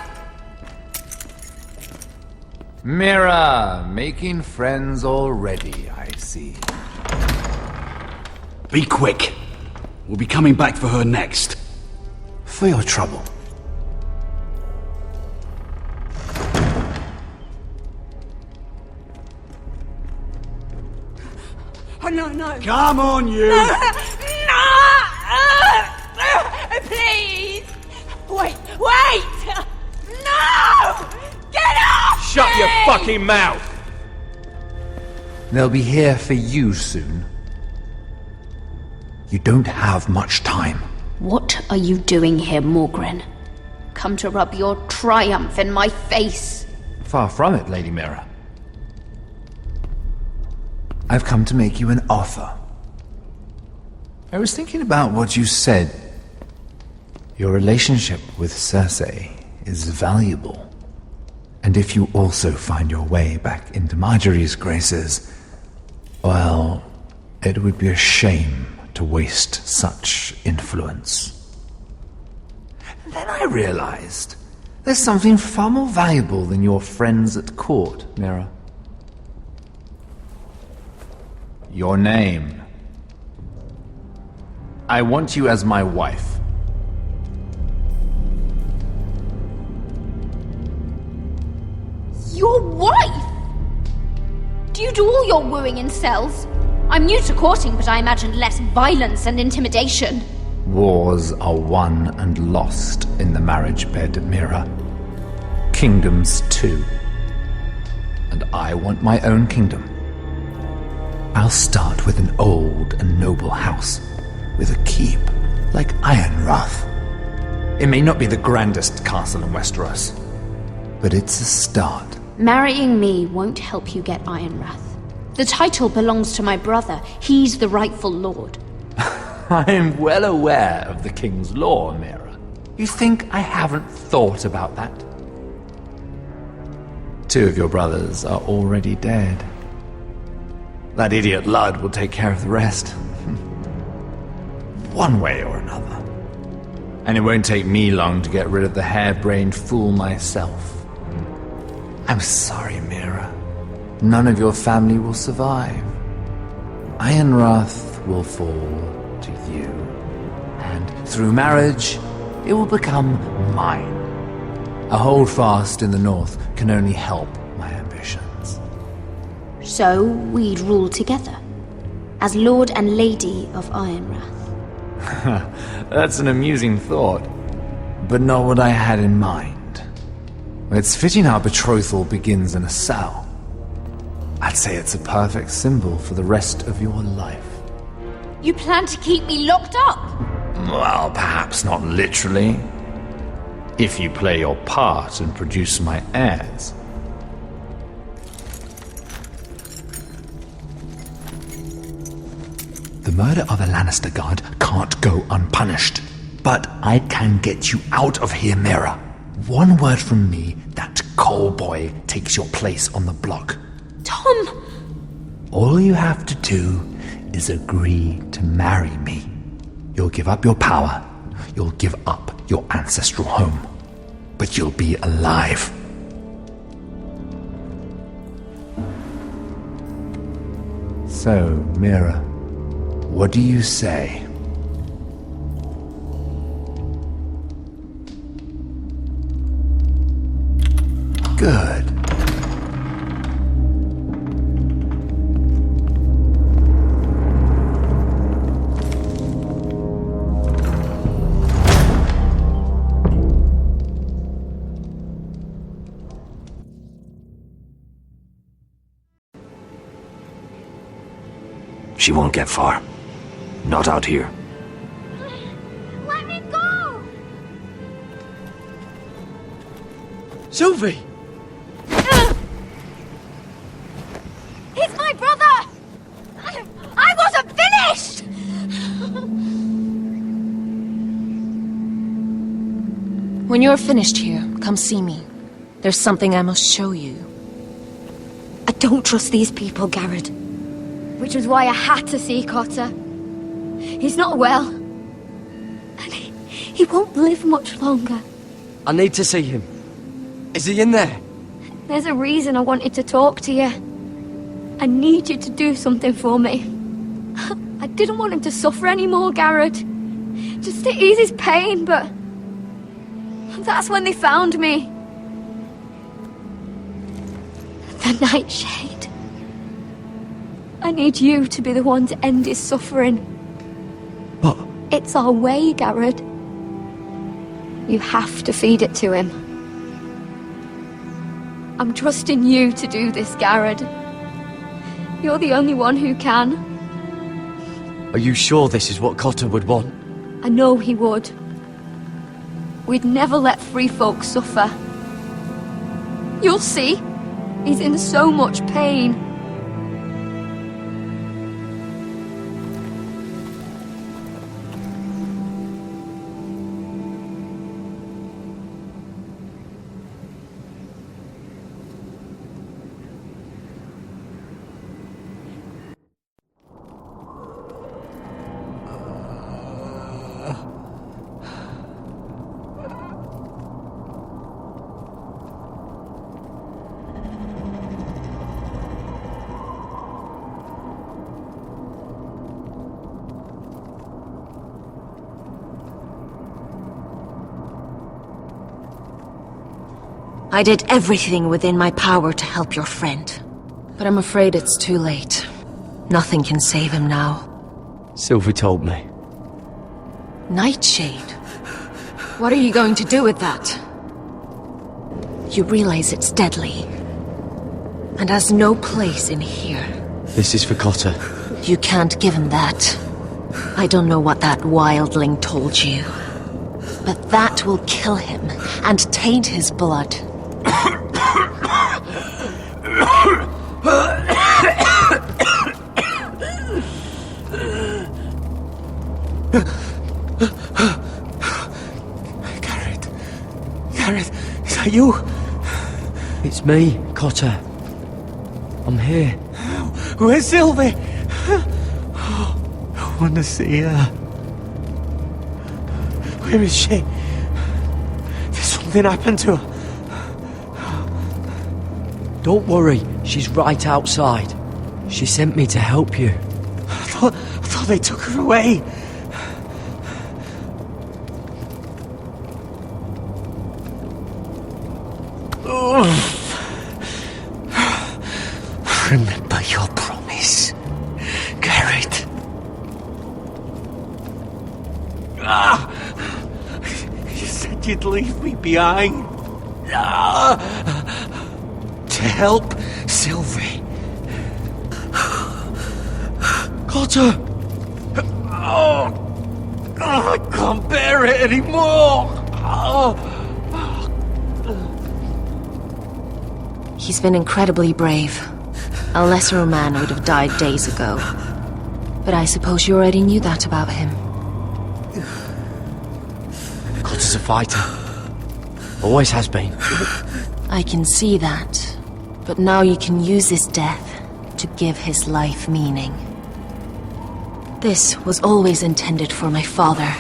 Mira, making friends already, I see. Be quick. We'll be coming back for her next. For your trouble. Oh, no. Come on, you! No! Please! Wait! No! Get off! Shut your fucking mouth! They'll be here for you soon. You don't have much time. What are you doing here, Morgren? Come to rub your triumph in my face. Far from it, Lady Mira. I've come to make you an offer. I was thinking about what you said. Your relationship with Cersei is valuable. And if you also find your way back into Marjorie's graces, well, it would be a shame to waste such influence. And then I realized there's something far more valuable than your friends at court, Mira. Your name. I want you as my wife. Your wife? Do you do all your wooing in cells? I'm new to courting, but I imagine less violence and intimidation. Wars are won and lost in the marriage bed, Mira. Kingdoms too. And I want my own kingdom. I'll start with an old and noble house, with a keep like Ironwood. It may not be the grandest castle in Westeros, but it's a start. Marrying me won't help you get Ironwood. The title belongs to my brother. He's the rightful lord. I'm well aware of the king's law, Mira. You think I haven't thought about that? 2 of your brothers are already dead. That idiot Ludd will take care of the rest. One way or another. And it won't take me long to get rid of the harebrained fool myself. I'm sorry, Mira. None of your family will survive. Ironwood will fall to you. And through marriage, it will become mine. A holdfast in the north can only help my ambitions. So we'd rule together, as Lord and Lady of Ironwood. That's an amusing thought, but not what I had in mind. It's fitting our betrothal begins in a cell. I'd say it's a perfect symbol for the rest of your life. You plan to keep me locked up? Well, perhaps not literally. If you play your part and produce my heirs. The murder of a Lannister guard can't go unpunished. But I can get you out of here, Mira. One word from me, that coal boy takes your place on the block. Tom! All you have to do is agree to marry me. You'll give up your power. You'll give up your ancestral home. But you'll be alive. So, Mira, what do you say? Good. She won't get far. Not out here. Let me go! Sylvie! He's my brother! I wasn't finished! When you're finished here, come see me. There's something I must show you. I don't trust these people, Garrett. Which was why I had to see Cotter. He's not well. And he won't live much longer. I need to see him. Is he in there? There's a reason I wanted to talk to you. I need you to do something for me. I didn't want him to suffer anymore, Garrett. Just to ease his pain, but... that's when they found me. The Nightshade. I need you to be the one to end his suffering. But... It's our way, Garrett. You have to feed it to him. I'm trusting you to do this, Garrett. You're the only one who can. Are you sure this is what Cotter would want? I know he would. We'd never let free folk suffer. You'll see. He's in so much pain. I did everything within my power to help your friend. But I'm afraid it's too late. Nothing can save him now. Sylvie told me. Nightshade? What are you going to do with that? You realize it's deadly. And has no place in here. This is for Cotter. You can't give him that. I don't know what that wildling told you. But that will kill him and taint his blood. Garrett, is that you? It's me, Cotter. I'm here. Where's Sylvie? I want to see her. Where is she? Did something happen to her? Don't worry, she's right outside. She sent me to help you. I thought they took her away. Remember your promise, Garrett. You said you'd leave me behind. To help Sylvie. Cotter! I can't bear it anymore! He's been incredibly brave. A lesser man would have died days ago. But I suppose you already knew that about him. Cotter's a fighter. Always has been. I can see that. But now you can use his death to give his life meaning. This was always intended for my father.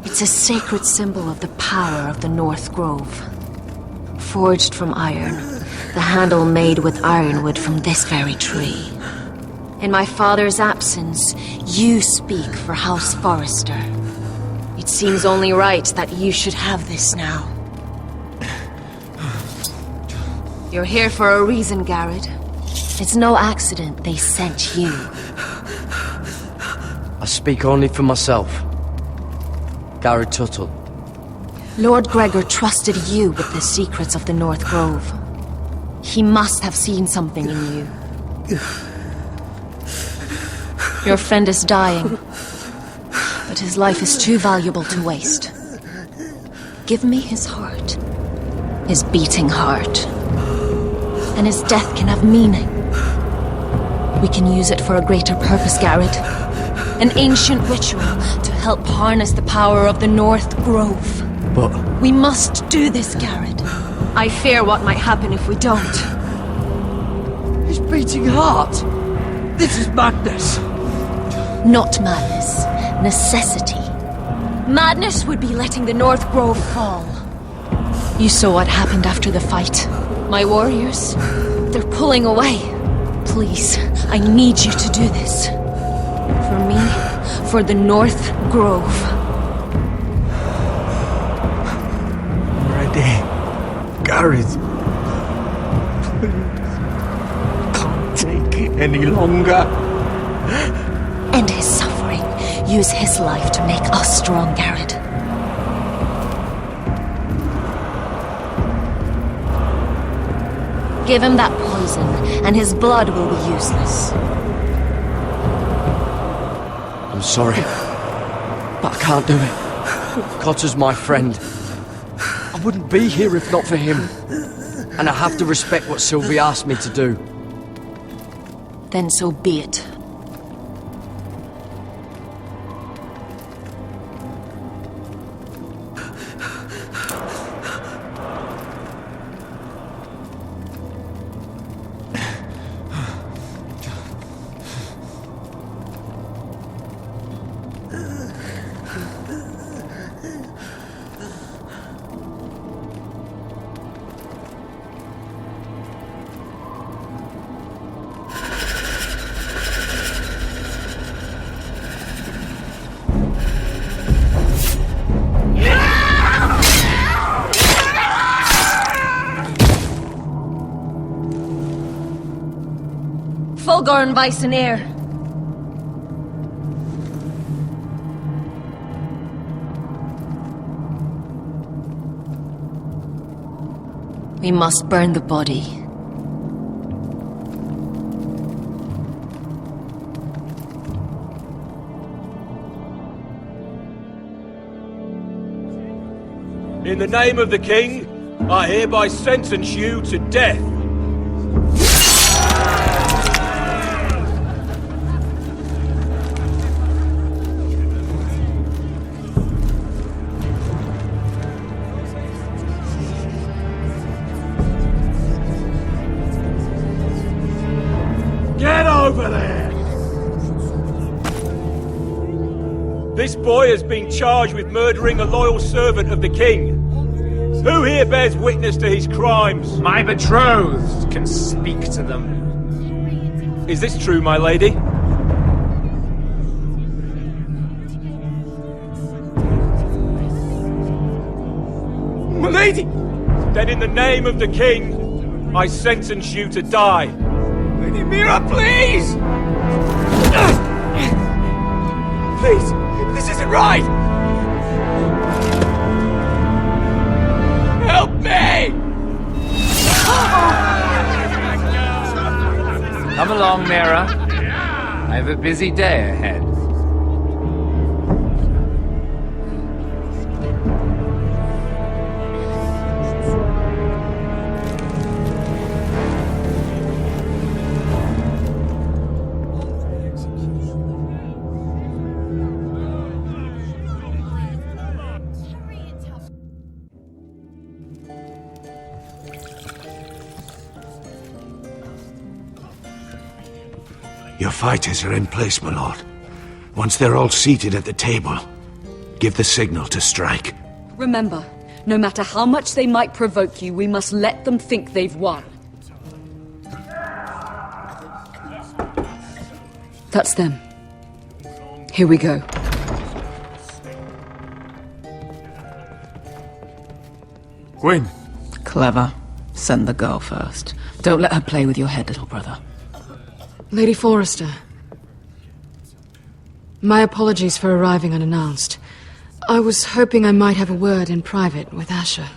It's a sacred symbol of the power of the North Grove. Forged from iron, the handle made with ironwood from this very tree. In my father's absence, you speak for House Forrester. It seems only right that you should have this now. You're here for a reason, Garrett. It's no accident they sent you. I speak only for myself. Garrett Tuttle. Lord Gregor trusted you with the secrets of the North Grove. He must have seen something in you. Your friend is dying, but his life is too valuable to waste. Give me his heart. His beating heart. And his death can have meaning. We can use it for a greater purpose, Garrett. An ancient ritual to help harness the power of the North Grove. But... We must do this, Garrett. I fear what might happen if we don't. His beating heart! This is madness! Not madness. Necessity. Madness would be letting the North Grove fall. You saw what happened after the fight. My warriors, they're pulling away. Please, I need you to do this. For me, for the North Grove. I'm ready. Garrett. Please. Can't take it any longer. Use his life to make us strong, Garrett. Give him that poison, and his blood will be useless. I'm sorry, but I can't do it. Cotter's my friend. I wouldn't be here if not for him. And I have to respect what Sylvie asked me to do. Then so be it. Fulgorn Bison Air. We must burn the body. In the name of the king, I hereby sentence you to death. Get over there! This boy has been charged with murdering a loyal servant of the king. Who here bears witness to his crimes? My betrothed can speak to them. Is this true, my lady? My lady! Then in the name of the king, I sentence you to die. Lady Mira, please! Please, this isn't right! Help me! Come along, Mira. I have a busy day ahead. Your fighters are in place, my lord. Once they're all seated at the table, give the signal to strike. Remember, no matter how much they might provoke you, we must let them think they've won. That's them. Here we go. Gwyn. Clever. Send the girl first. Don't let her play with your head, little brother. Lady Forrester. My apologies for arriving unannounced. I was hoping I might have a word in private with Asher.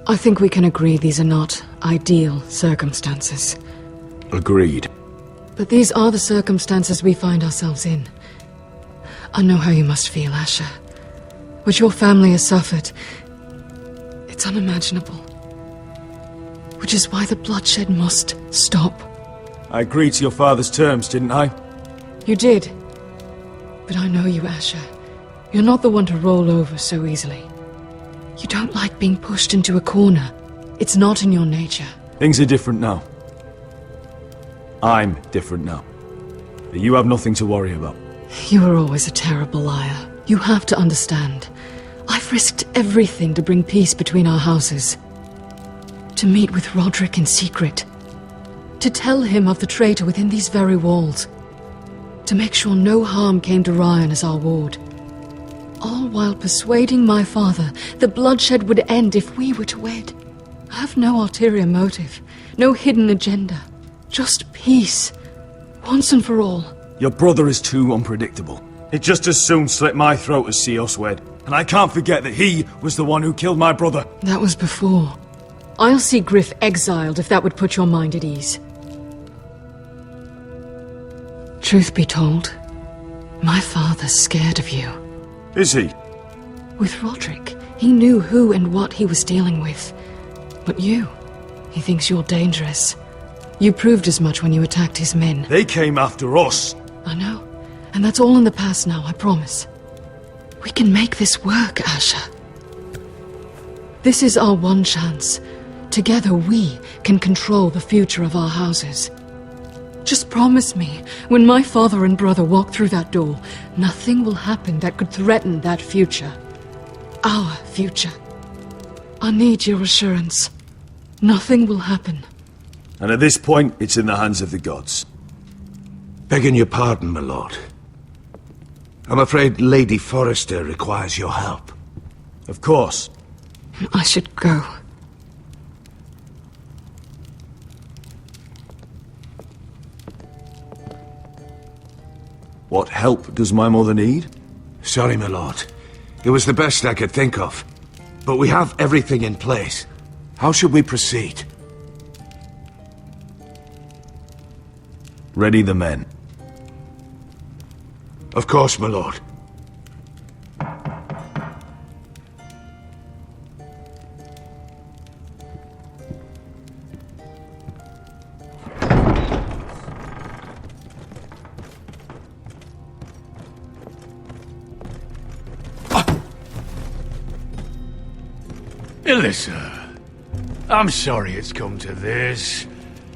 I think we can agree these are not ideal circumstances. Agreed. But these are the circumstances we find ourselves in. I know how you must feel, Asher. What your family has suffered, it's unimaginable. Which is why the bloodshed must stop. I agreed to your father's terms, didn't I? You did. But I know you, Asher. You're not the one to roll over so easily. You don't like being pushed into a corner. It's not in your nature. Things are different now. I'm different now. But you have nothing to worry about. You were always a terrible liar. You have to understand. I've risked everything to bring peace between our houses. To meet with Roderick in secret. To tell him of the traitor within these very walls. To make sure no harm came to Ryan as our ward. All while persuading my father the bloodshed would end if we were to wed. I have no ulterior motive, no hidden agenda. Just peace, once and for all. Your brother is too unpredictable. He'd just as soon slit my throat as see us wed. And I can't forget that he was the one who killed my brother. That was before. I'll see Griff exiled if that would put your mind at ease. Truth be told, my father's scared of you. Is he? With Roderick, he knew who and what he was dealing with. But you, he thinks you're dangerous. You proved as much when you attacked his men. They came after us. I know. And that's all in the past now, I promise. We can make this work, Asher. This is our one chance. Together we can control the future of our houses. Just promise me, when my father and brother walk through that door, nothing will happen that could threaten that future. Our future. I need your assurance. Nothing will happen. And at this point, it's in the hands of the gods. Begging your pardon, my lord. I'm afraid Lady Forrester requires your help. Of course. I should go. What help does my mother need? Sorry, my lord. It was the best I could think of. But we have everything in place. How should we proceed? Ready the men. Of course, my lord. Elissa, I'm sorry it's come to this,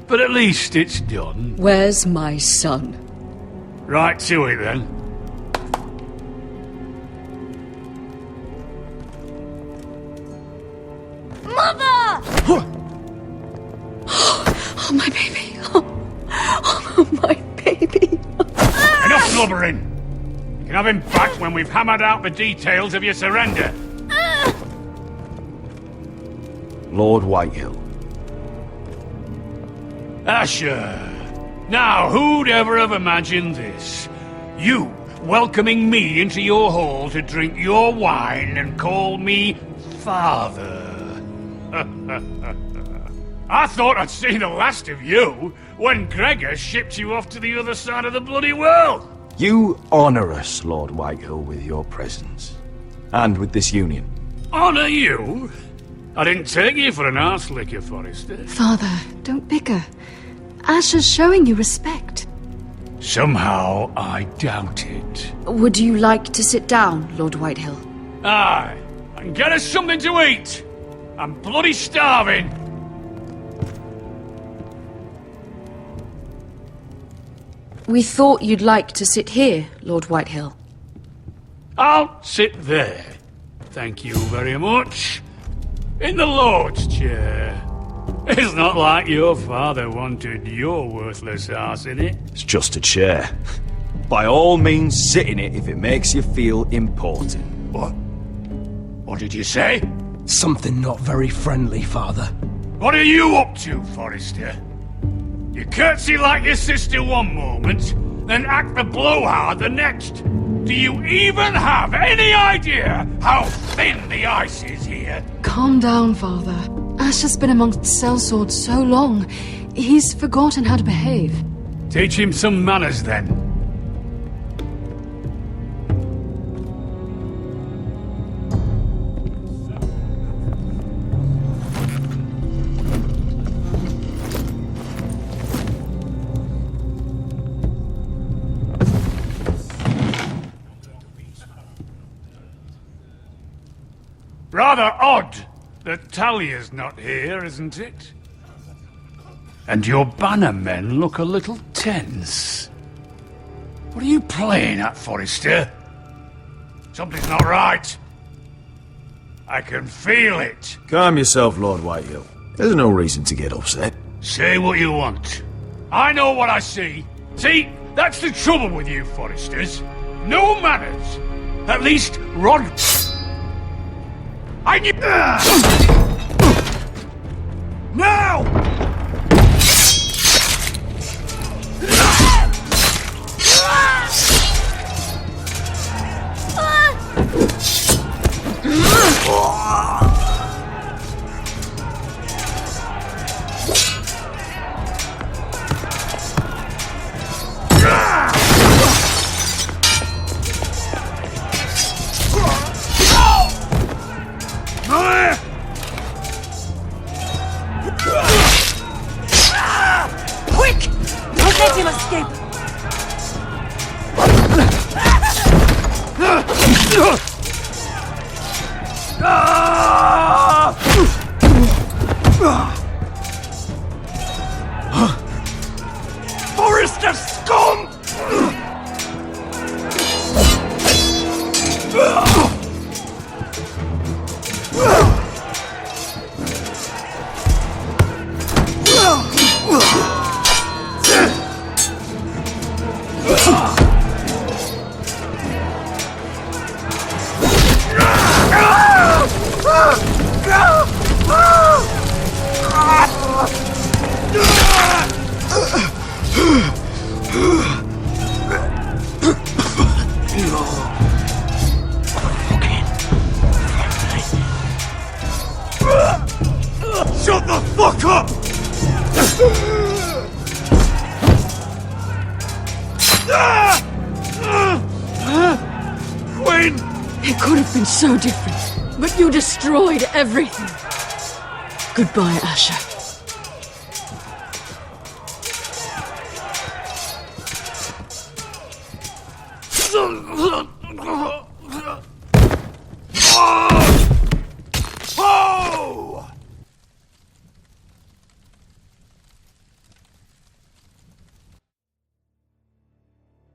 but at least it's done. Where's my son? Right to it, then. Mother! Oh, my baby. Oh, my baby. Enough blubbering! You can have him back when we've hammered out the details of your surrender. Lord Whitehill. Asher. Now, who'd ever have imagined this? You welcoming me into your hall to drink your wine and call me father. I thought I'd seen the last of you when Gregor shipped you off to the other side of the bloody world. You honor us, Lord Whitehill, with your presence. And with this union. Honor you? I didn't take you for an arse licker, Forrester. Father, don't bicker. Asher's showing you respect. Somehow I doubt it. Would you like to sit down, Lord Whitehill? Aye, and get us something to eat. I'm bloody starving. We thought you'd like to sit here, Lord Whitehill. I'll sit there. Thank you very much. In the Lord's chair. It's not like your father wanted your worthless ass in it. It's just a chair. By all means, sit in it if it makes you feel important. What? What did you say? Something not very friendly, Father. What are you up to, Forrester? You curtsy like your sister one moment, then act the blowhard the next. Do you even have any idea how thin the ice is here? Calm down, Father. Asher's been amongst sellswords so long, he's forgotten how to behave. Teach him some manners, then. Rather odd that Talia's not here, isn't it? And your banner men look a little tense. What are you playing at, Forrester? Something's not right. I can feel it. Calm yourself, Lord Whitehill. There's no reason to get upset. Say what you want. I know what I see. See, that's the trouble with you Forresters. No manners. At least Rod... I knew... Now! Quick! Don't let him escape! Forrester scum! Shut the fuck up! Quinn! It could have been so different, but you destroyed everything. Goodbye, Asher. Oh!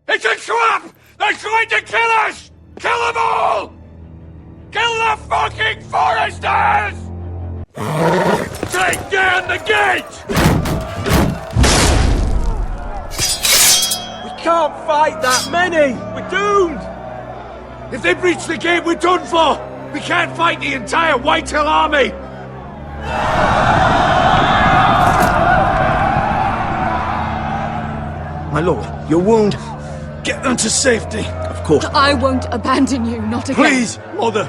It's a trap! They're trying to kill us! Kill them all! Kill the fucking Forresters! Take down the gate! We can't fight that many! We're doomed! If they breach the gate, we're done for! We can't fight the entire Whitetail army! My lord, your wound. Get them to safety. Of course. I won't abandon you, not again. Please, Mother.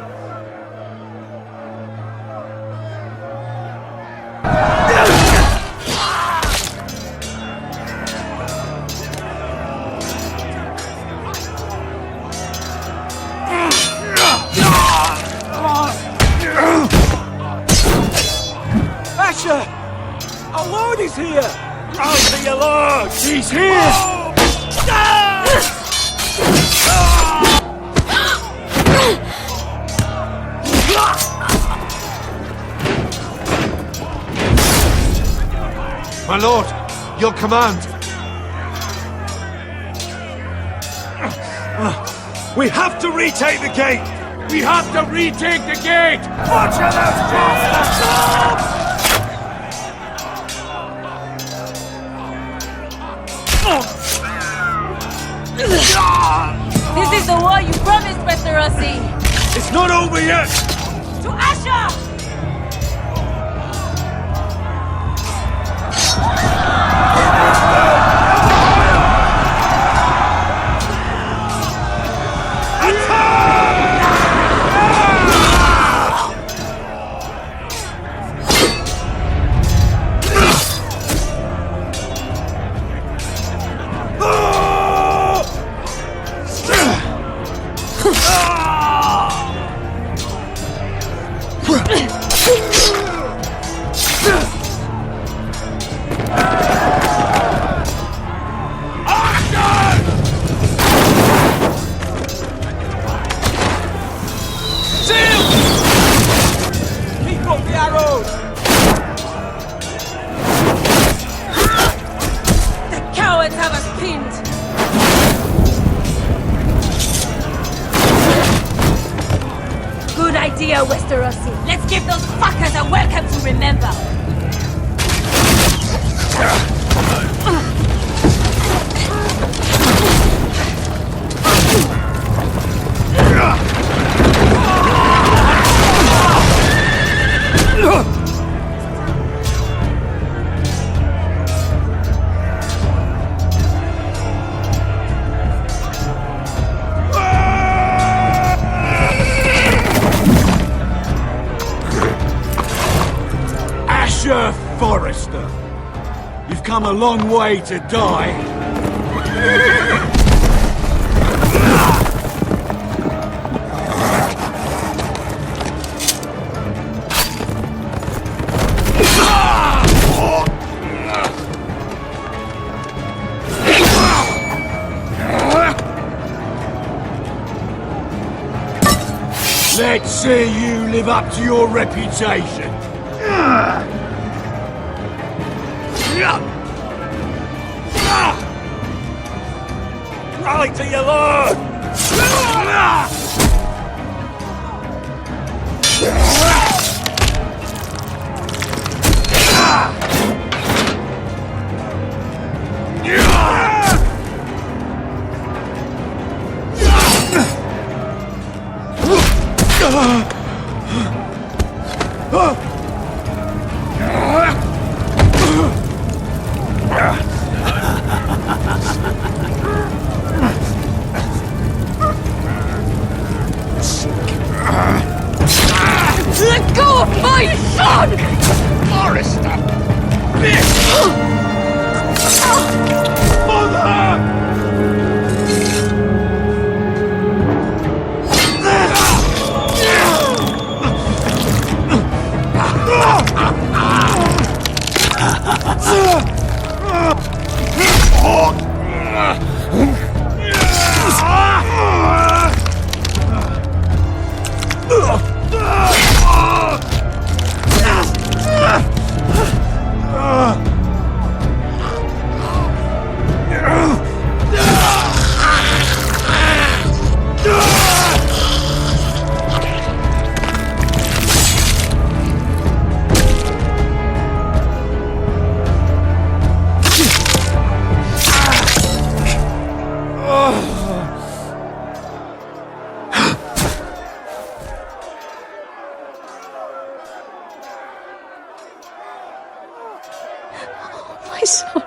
Asher! Our lord is here! I'll be your lord! He's here! My lord, your command. We have to retake the gate! We have to retake the gate! Butcher those bastards! This is the war you promised, Westeros. It's not over yet! To Asher! Westeros. Let's give those fuckers a welcome to remember. Roger Forrester. You've come a long way to die. Let's see you live up to your reputation. Rally to your lord! Let go of my son! Forrester! Bitch! Mother! My son.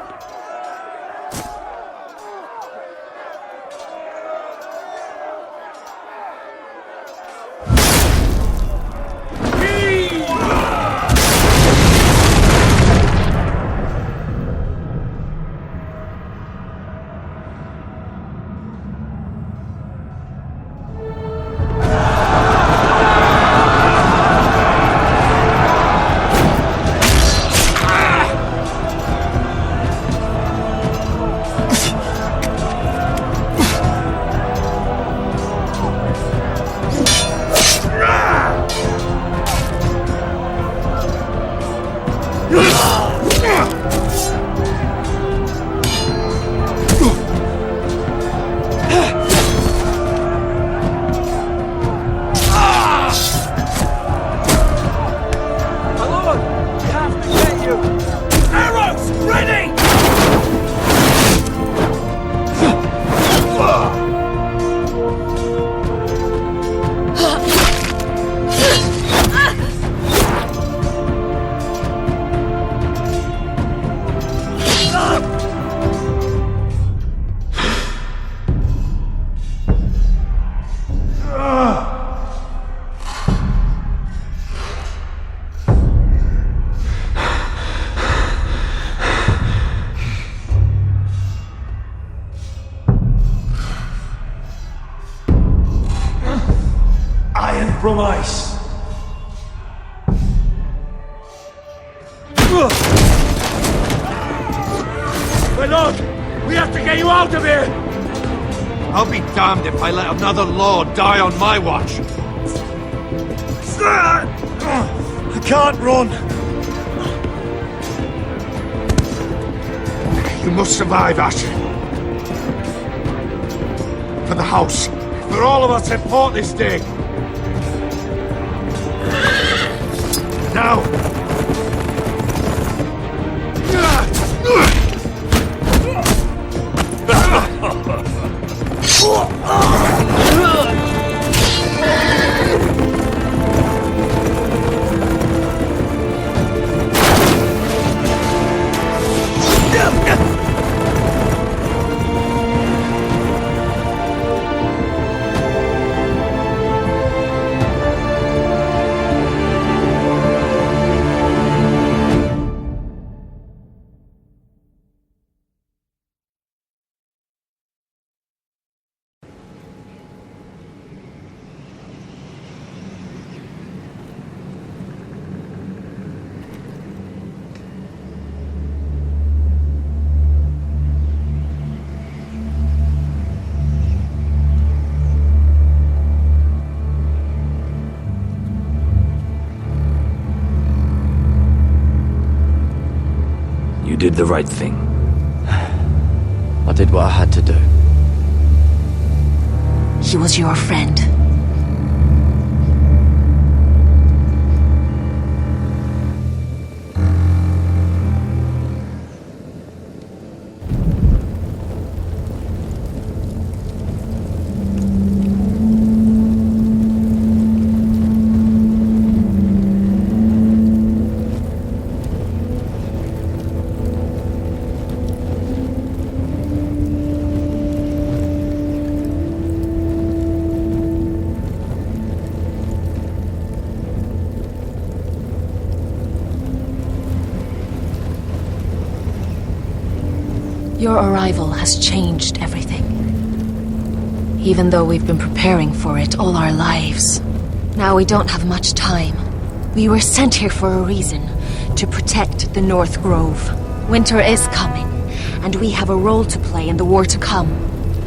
From ice. My lord, we have to get you out of here! I'll be damned if I let another lord die on my watch. I can't run. You must survive, Asher. For the house. For all of us at port this day. Now! did the right thing. I did what I had to do. He was your friend. Your arrival has changed everything. Even though we've been preparing for it all our lives. Now we don't have much time. We were sent here for a reason. To protect the North Grove. Winter is coming, and we have a role to play in the war to come.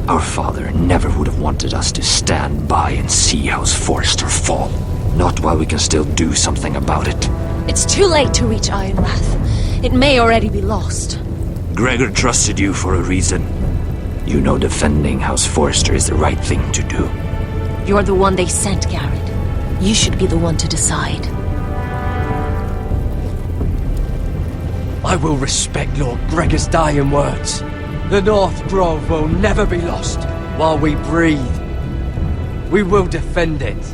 Our father never would have wanted us to stand by and see House Forrester fall. Not while we can still do something about it. It's too late to reach Ironwood. It may already be lost. Gregor trusted you for a reason. You know defending House Forrester is the right thing to do. You're the one they sent, Garrett. You should be the one to decide. I will respect Lord Gregor's dying words. The North Grove will never be lost while we breathe. We will defend it.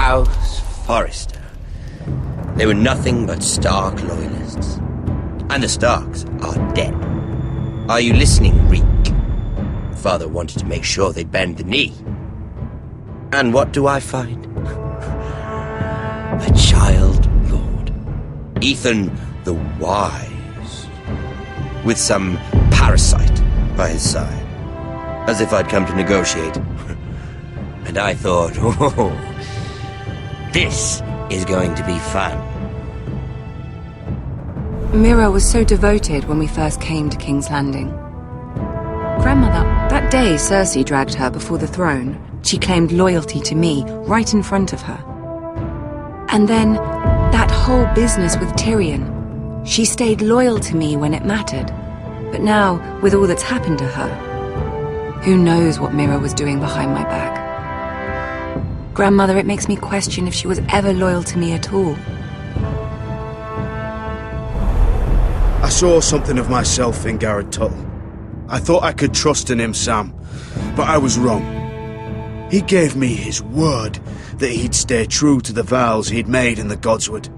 House Forrester. They were nothing but Stark loyalists. And the Starks are dead. Are you listening, Reek? Father wanted to make sure they'd bend the knee. And what do I find? A child lord. Ethan the Wise. With some parasite by his side. As if I'd come to negotiate. And I thought, oh, this is going to be fun. Mira was so devoted when we first came to King's Landing. Grandmother, that day Cersei dragged her before the throne, she claimed loyalty to me right in front of her. And then, that whole business with Tyrion. She stayed loyal to me when it mattered. But now, with all that's happened to her, who knows what Mira was doing behind my back? Grandmother, it makes me question if she was ever loyal to me at all. I saw something of myself in Garrett Tuttle. I thought I could trust in him, Sam, but I was wrong. He gave me his word that he'd stay true to the vows he'd made in the Godswood.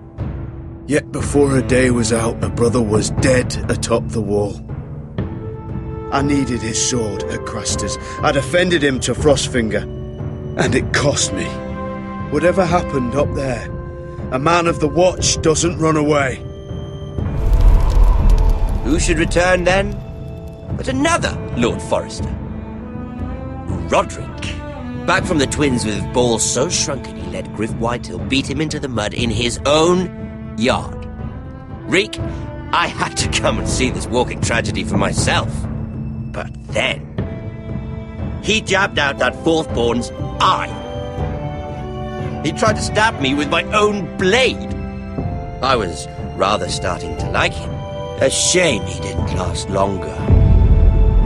Yet before a day was out, a brother was dead atop the wall. I needed his sword at Craster's. I defended him to Frostfinger. And it cost me. Whatever happened up there, a man of the Watch doesn't run away. Who should return then? But another Lord Forrester. Roderick. Back from the Twins with balls so shrunken he let Griff Whitetail beat him into the mud in his own yard. Reek, I had to come and see this walking tragedy for myself. But then, he jabbed out that fourth-born's eye. He tried to stab me with my own blade. I was rather starting to like him. A shame he didn't last longer.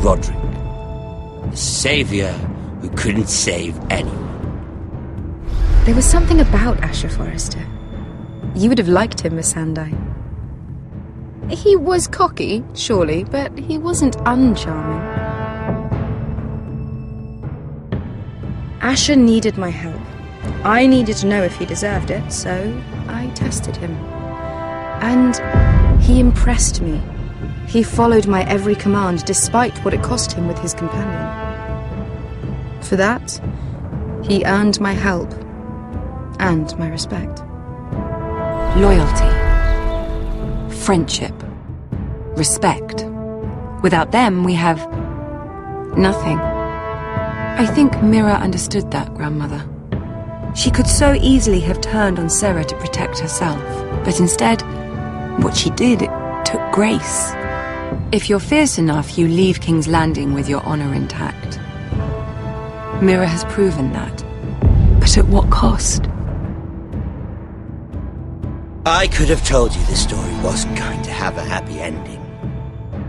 Roderick, the savior who couldn't save anyone. There was something about Asher Forrester. You would have liked him, Miss Sandai. He was cocky, surely, but he wasn't uncharming. Asher needed my help. I needed to know if he deserved it, so I tested him. And he impressed me. He followed my every command, despite what it cost him with his companion. For that, he earned my help and my respect. Loyalty, friendship, respect. Without them, we have nothing. I think Mira understood that, Grandmother. She could so easily have turned on Sarah to protect herself, but instead, what she did, it took grace. If you're fierce enough, you leave King's Landing with your honor intact. Mira has proven that. But at what cost? I could have told you this story wasn't going to have a happy ending.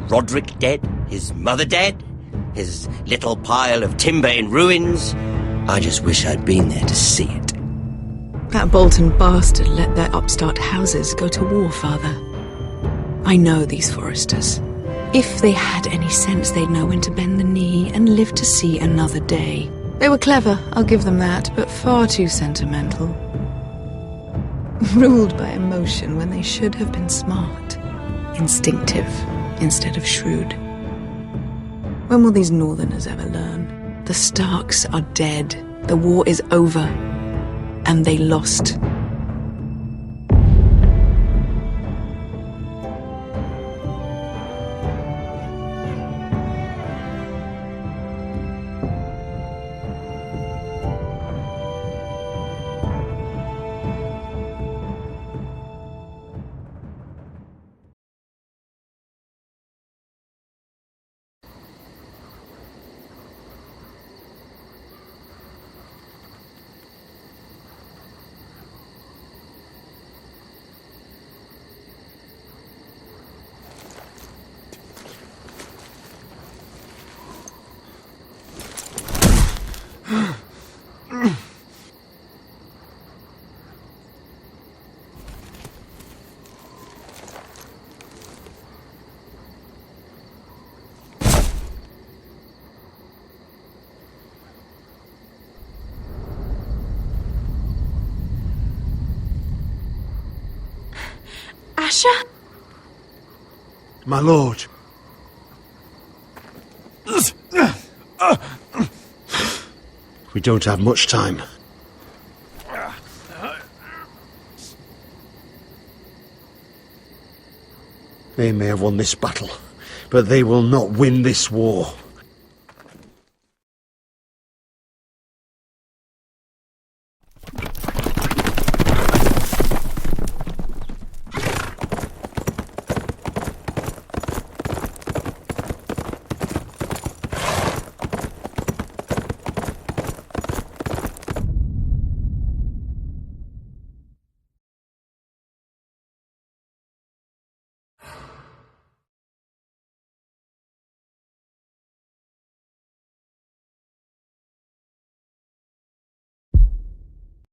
Roderick dead, his mother dead, his little pile of timber in ruins. I just wish I'd been there to see it. That Bolton bastard let their upstart houses go to war, Father. I know these Forresters. If they had any sense, they'd know when to bend the knee and live to see another day. They were clever, I'll give them that, but far too sentimental. Ruled by emotion when they should have been smart. Instinctive instead of shrewd. When will these Northerners ever learn? The Starks are dead. The war is over. And they lost. Asher? My lord. We don't have much time. They may have won this battle, but they will not win this war.